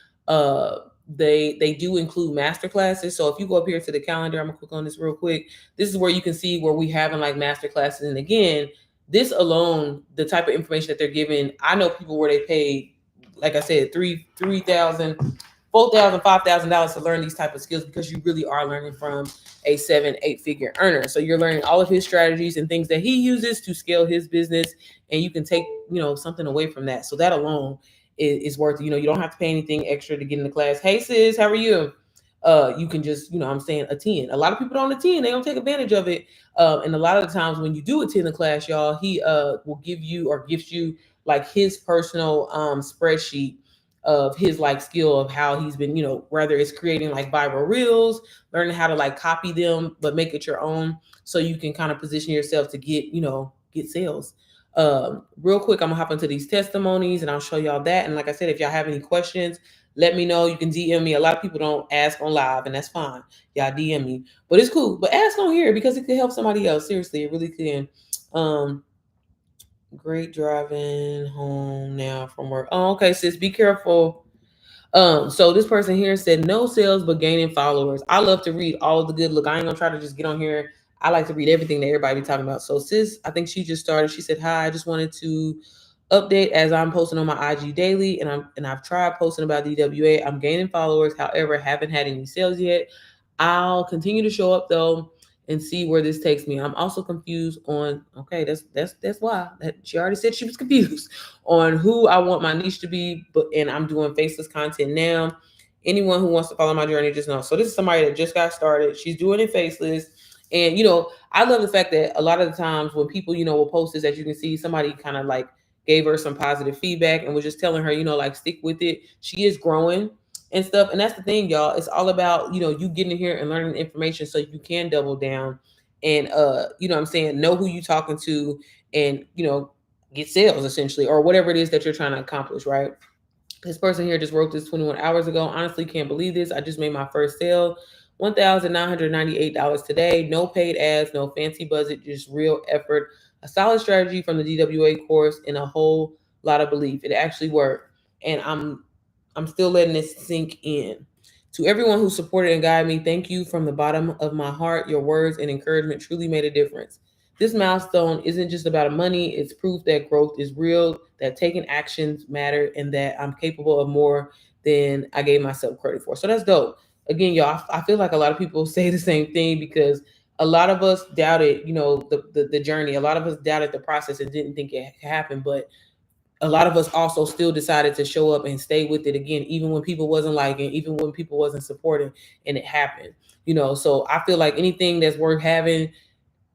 they do include master classes. So if you go up here to the calendar, I'm gonna click on this real quick. This is where you can see where we having like master classes. And again, this alone, the type of information that they're giving, I know people where they pay, like I said, $3,000, $4,000, $5,000 to learn these type of skills because you really are learning from a 7-8 figure earner. So you're learning all of his strategies and things that he uses to scale his business, and you can take something away from that. So that alone is worth it. You don't have to pay anything extra to get in the class. Hey sis, how are you? You can just I'm saying attend. A lot of people don't attend, they don't take advantage of it. And a lot of the times when you do attend the class, y'all, he will give you or gives you like his personal spreadsheet of his like skill of how he's been, whether it's creating like viral reels, learning how to like copy them, but make it your own. So you can kind of position yourself to get sales. Real quick, I'm gonna hop into these testimonies and I'll show y'all that. And like I said, if y'all have any questions, let me know. You can DM me. A lot of people don't ask on live, and that's fine. Y'all DM me, but it's cool. But ask on here because it could help somebody else. Seriously, it really can. Great driving home now from work. Oh, okay, sis, be careful. So this person here said no sales but gaining followers. I love to read all of the good. Look, I ain't gonna try to just get on here. I like to read everything that everybody be talking about. So sis, I think she just started. She said, "Hi, I just wanted to update as I'm posting on my IG daily, and I've tried posting about DWA. I'm gaining followers, however, haven't had any sales yet. I'll continue to show up though and see where this takes me. I'm also confused on okay, that's why that she already said she was confused on who I want my niche to be, but and I'm doing faceless content now. Anyone who wants to follow my journey just know. So this is somebody that just got started. She's doing it faceless. And I love the fact that a lot of the times when people, will post this, as you can see, somebody kind of like gave her some positive feedback and was just telling her, like stick with it. She is growing and stuff. And that's the thing, y'all. It's all about, you getting in here and learning the information so you can double down and what I'm saying, know who you talking to and, get sales essentially, or whatever it is that you're trying to accomplish, right? This person here just wrote this 21 hours ago. Honestly, can't believe this. I just made my first sale. $1,998 today. No paid ads, no fancy budget, just real effort. A solid strategy from the DWA course and a whole lot of belief. It actually worked. And I'm still letting this sink in. To everyone who supported and guided me, thank you from the bottom of my heart. Your words and encouragement truly made a difference. This milestone isn't just about money, it's proof that growth is real, that taking actions matter, and that I'm capable of more than I gave myself credit for. So that's dope. Again, y'all, I feel like a lot of people say the same thing because a lot of us doubted, the journey. A lot of us doubted the process and didn't think it could happen. But a lot of us also still decided to show up and stay with it again, even when people wasn't liking, even when people wasn't supporting, and it happened. So I feel like anything that's worth having,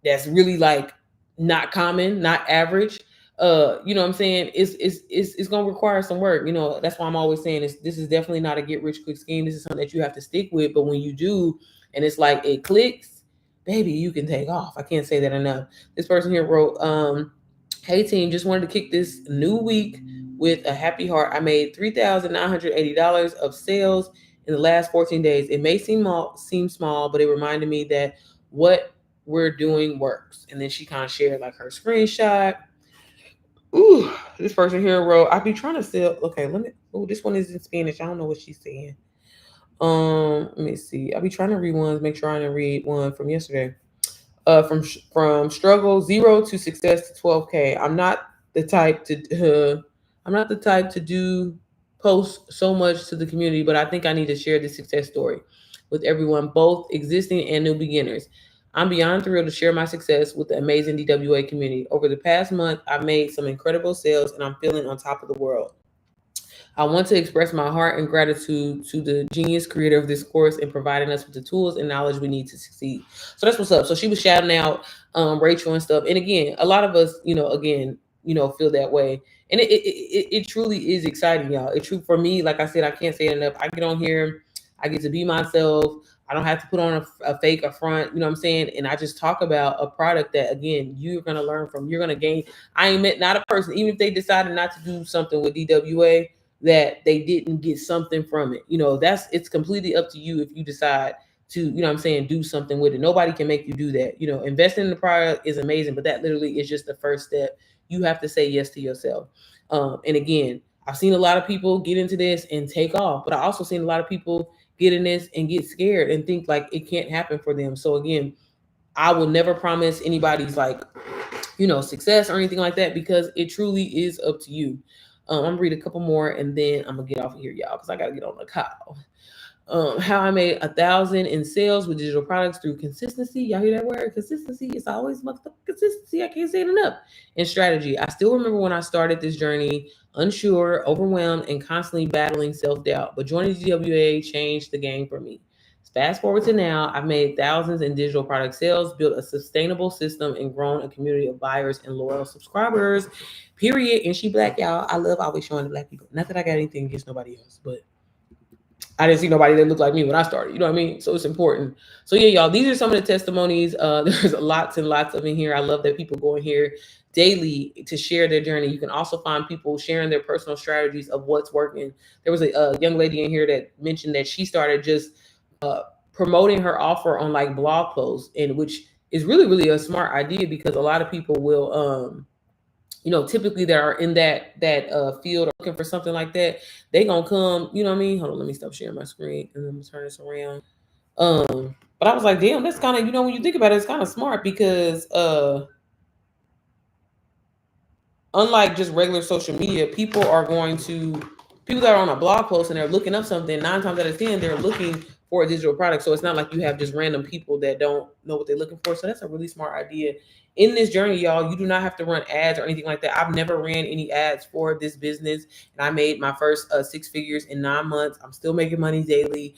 that's really like not common, not average. What I'm saying? It's gonna require some work. That's why I'm always saying this is definitely not a get rich quick scheme. This is something that you have to stick with. But when you do, and it's like it clicks, baby, you can take off. I can't say that enough. This person here wrote, "Hey team, just wanted to kick this new week with a happy heart. I made $3,980 of sales in the last 14 days. It may seem small, but it reminded me that what we're doing works." And then she kind of shared like her screenshot. Ooh, this person here wrote, "I be trying to sell." Okay, let me. Oh, this one is in Spanish. I don't know what she's saying. Let me see. I be trying to read ones. Make sure I didn't read one from yesterday. From struggle 0 to success to 12K. I'm not the type to do post so much to the community, but I think I need to share this success story with everyone, both existing and new beginners. I'm beyond thrilled to share my success with the amazing DWA community. Over the past month, I've made some incredible sales and I'm feeling on top of the world. I want to express my heart and gratitude to the genius creator of this course and providing us with the tools and knowledge we need to succeed. So that's what's up. So she was shouting out Rachel and stuff. And again, a lot of us, feel that way. And it truly is exciting, y'all. It true for me. Like I said, I can't say it enough. I get on here, I get to be myself. I don't have to put on a fake, a front, you know what I'm saying? And I just talk about a product that, again, you're going to learn from. You're going to gain. I ain't met not a person, even if they decided not to do something with DWA, that they didn't get something from it. It's completely up to you if you decide to, do something with it. Nobody can make you do that. Investing in the product is amazing, but that literally is just the first step. You have to say yes to yourself. And again, I've seen a lot of people get into this and take off, but I also seen a lot of people get in this and get scared and think like it can't happen for them. So again, I will never promise anybody's like, success or anything like that, because it truly is up to you. I'm gonna read a couple more and then I'm gonna get off of here, y'all, because I gotta get on the call. How I made 1,000 in sales with digital products through consistency. Y'all hear that word? Consistency. It's always motherfucking consistency. I can't say it enough. And strategy. I still remember when I started this journey, unsure, overwhelmed, and constantly battling self-doubt. But joining GWA changed the game for me. Fast forward to now, I've made thousands in digital product sales, built a sustainable system, and grown a community of buyers and loyal subscribers. Period. And she black, y'all. I love always showing the black people. Not that I got anything against nobody else, but I didn't see nobody that looked like me when I started. You know what I mean? So it's important. So yeah, y'all, these are some of the testimonies. There's lots and lots of in here. I love that people go in here daily to share their journey. You can also find people sharing their personal strategies of what's working. There was a young lady in here that mentioned that she started just promoting her offer on like blog posts, and which is really, really a smart idea, because a lot of people will typically that are in that field looking for something like that, they gonna come, you know what I mean? Hold on, let me stop sharing my screen and then turn this around. But I was like, damn, that's kind of, you know, when you think about it, it's kind of smart because unlike just regular social media, people that are on a blog post and they're looking up something, 9 times out of 10, they're looking for a digital product. So it's not like you have just random people that don't know what they're looking for. So that's a really smart idea. In this journey, y'all, you do not have to run ads or anything like that. I've never ran any ads for this business, and I made my first 6 figures in 9 months. I'm still making money daily.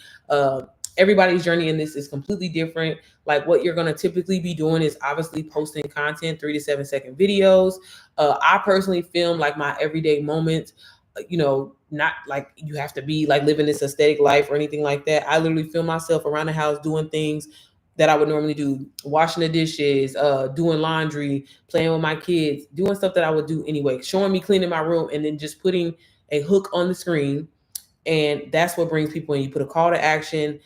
Everybody's journey in this is completely different. Like what you're going to typically be doing is obviously posting content, 3 to 7 second videos. I personally film like my everyday moments, you know, not like you have to be like living this aesthetic life or anything like that. I literally film myself around the house doing things that I would normally do, washing the dishes, doing laundry, playing with my kids, doing stuff that I would do anyway, showing me cleaning my room, and then just putting a hook on the screen. And that's what brings people in. You put a call to action,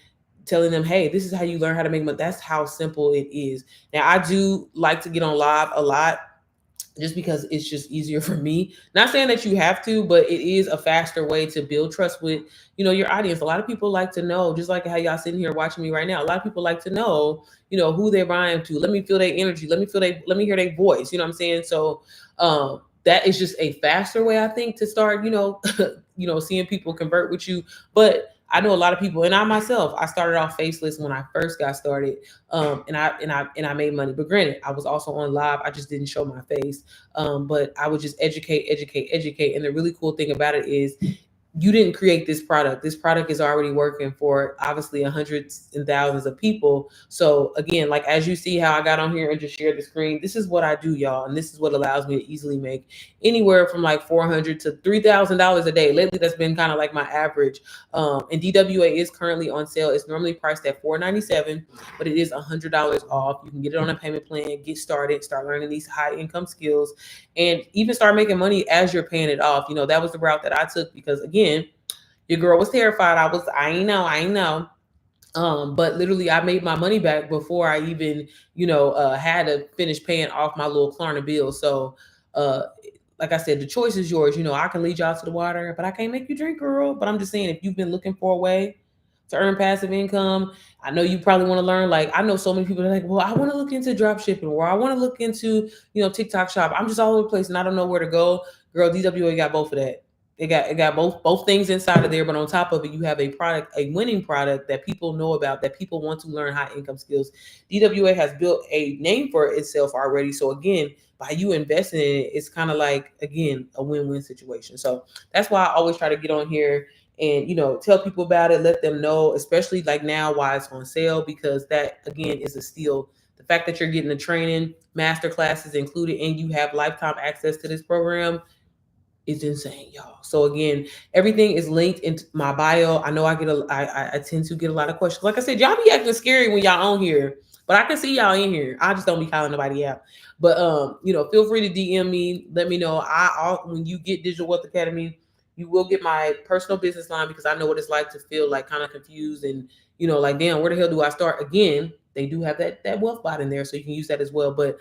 telling them, hey, this is how you learn how to make money. That's how simple it is. Now, I do like to get on live a lot just because it's just easier for me. Not saying that you have to, but it is a faster way to build trust with, you know, your audience. A lot of people like to know, just like how y'all sitting here watching me right now. A lot of people like to know, you know, who they're buying to. Let me feel their energy. Let me hear their voice. You know what I'm saying? So that is just a faster way, I think, to start, you know, seeing people convert with you. But I know a lot of people, and I myself, I started off faceless when I first got started, and I made money. But granted, I was also on live. I just didn't show my face, but I would just educate. And the really cool thing about it is, you didn't create this product. This product is already working for obviously hundreds and thousands of people. So again, like as you see how I got on here and just shared the screen, this is what I do, y'all, and this is what allows me to easily make anywhere from like $400 to $3,000 a day. Lately, that's been kind of like my average. And DWA is currently on sale. It's normally priced at $497, but it is $100 off. You can get it on a payment plan, get started, start learning these high income skills, and even start making money as you're paying it off. You know, that was the route that I took because again, your girl was terrified. I ain't know. But literally I made my money back before I even, had to finish paying off my little Klarna bill. So, uh, like I said, the choice is yours. You know, I can lead y'all to the water, but I can't make you drink, girl. But I'm just saying, if you've been looking for a way to earn passive income, I know you probably want to learn. Like, I know so many people are like, well, I want to look into drop shipping, or I want to look into, TikTok shop. I'm just all over the place and I don't know where to go. Girl, DWA got both of that. It got both things inside of there, but on top of it, you have a product, a winning product that people know about, that people want to learn high income skills. DWA has built a name for itself already. So again, by you investing in it, it's kind of like, again, a win-win situation. So that's why I always try to get on here and tell people about it, let them know, especially like now why it's on sale, because that again is a steal. The fact that you're getting the training, master classes included, and you have lifetime access to this program is insane, y'all. So again, everything is linked into my bio. I know I tend to get a lot of questions. Like I said, y'all be acting scary when y'all on here, but I can see y'all in here. I just don't be calling nobody out. But feel free to DM me. Let me know. When you get Digital Wealth Academy, you will get my personal business line, because I know what it's like to feel like kind of confused and like, damn, where the hell do I start? Again, they do have that wealth bot in there, so you can use that as well. But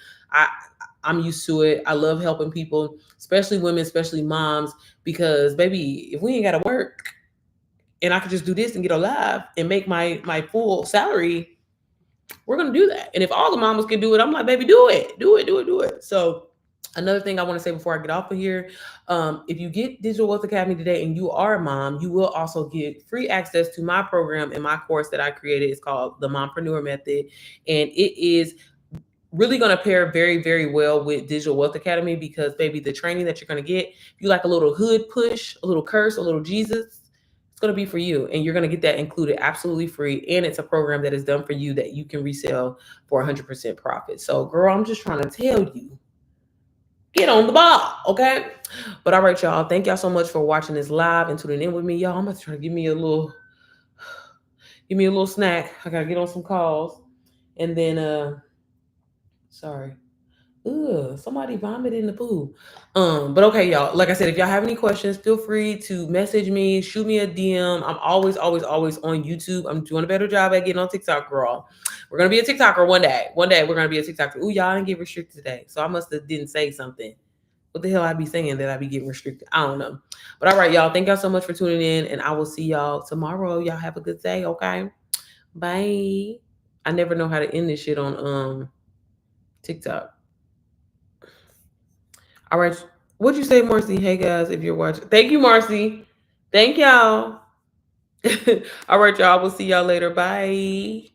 I'm used to it. I love helping people, especially women, especially moms, because baby, if we ain't gotta work and I could just do this and get alive and make my full salary, we're gonna do that. And if all the mamas can do it, I'm like, baby, do it. So another thing I want to say before I get off of here, if you get Digital Wealth Academy today and you are a mom, you will also get free access to my program and my course that I created. It's called the Mompreneur Method, and it is really going to pair very, very well with Digital Wealth Academy, because baby, the training that you're going to get, if you like a little hood push, a little curse, a little Jesus, it's going to be for you. And you're going to get that included absolutely free. And it's a program that is done for you that you can resell for 100% profit. So girl, I'm just trying to tell you, get on the ball. Okay. But all right, y'all. Thank y'all so much for watching this live and tuning in with me. Y'all, I'm going to try to give me a little snack. I got to get on some calls. And then, sorry. Ugh, somebody vomited in the pool. But okay, y'all. Like I said, if y'all have any questions, feel free to message me, shoot me a DM. I'm always on YouTube. I'm doing a better job at getting on TikTok, girl. We're gonna be a TikToker one day. One day we're gonna be a TikToker. Ooh, y'all didn't get restricted today, so I must have didn't say something. What the hell I be saying that I be getting restricted? I don't know. But all right, y'all. Thank y'all so much for tuning in, and I will see y'all tomorrow. Y'all have a good day. Okay. Bye. I never know how to end this shit on TikTok. All right. What'd you say, Marcy? Hey guys, if you're watching. Thank you, Marcy. Thank y'all. All right, y'all. We'll see y'all later. Bye.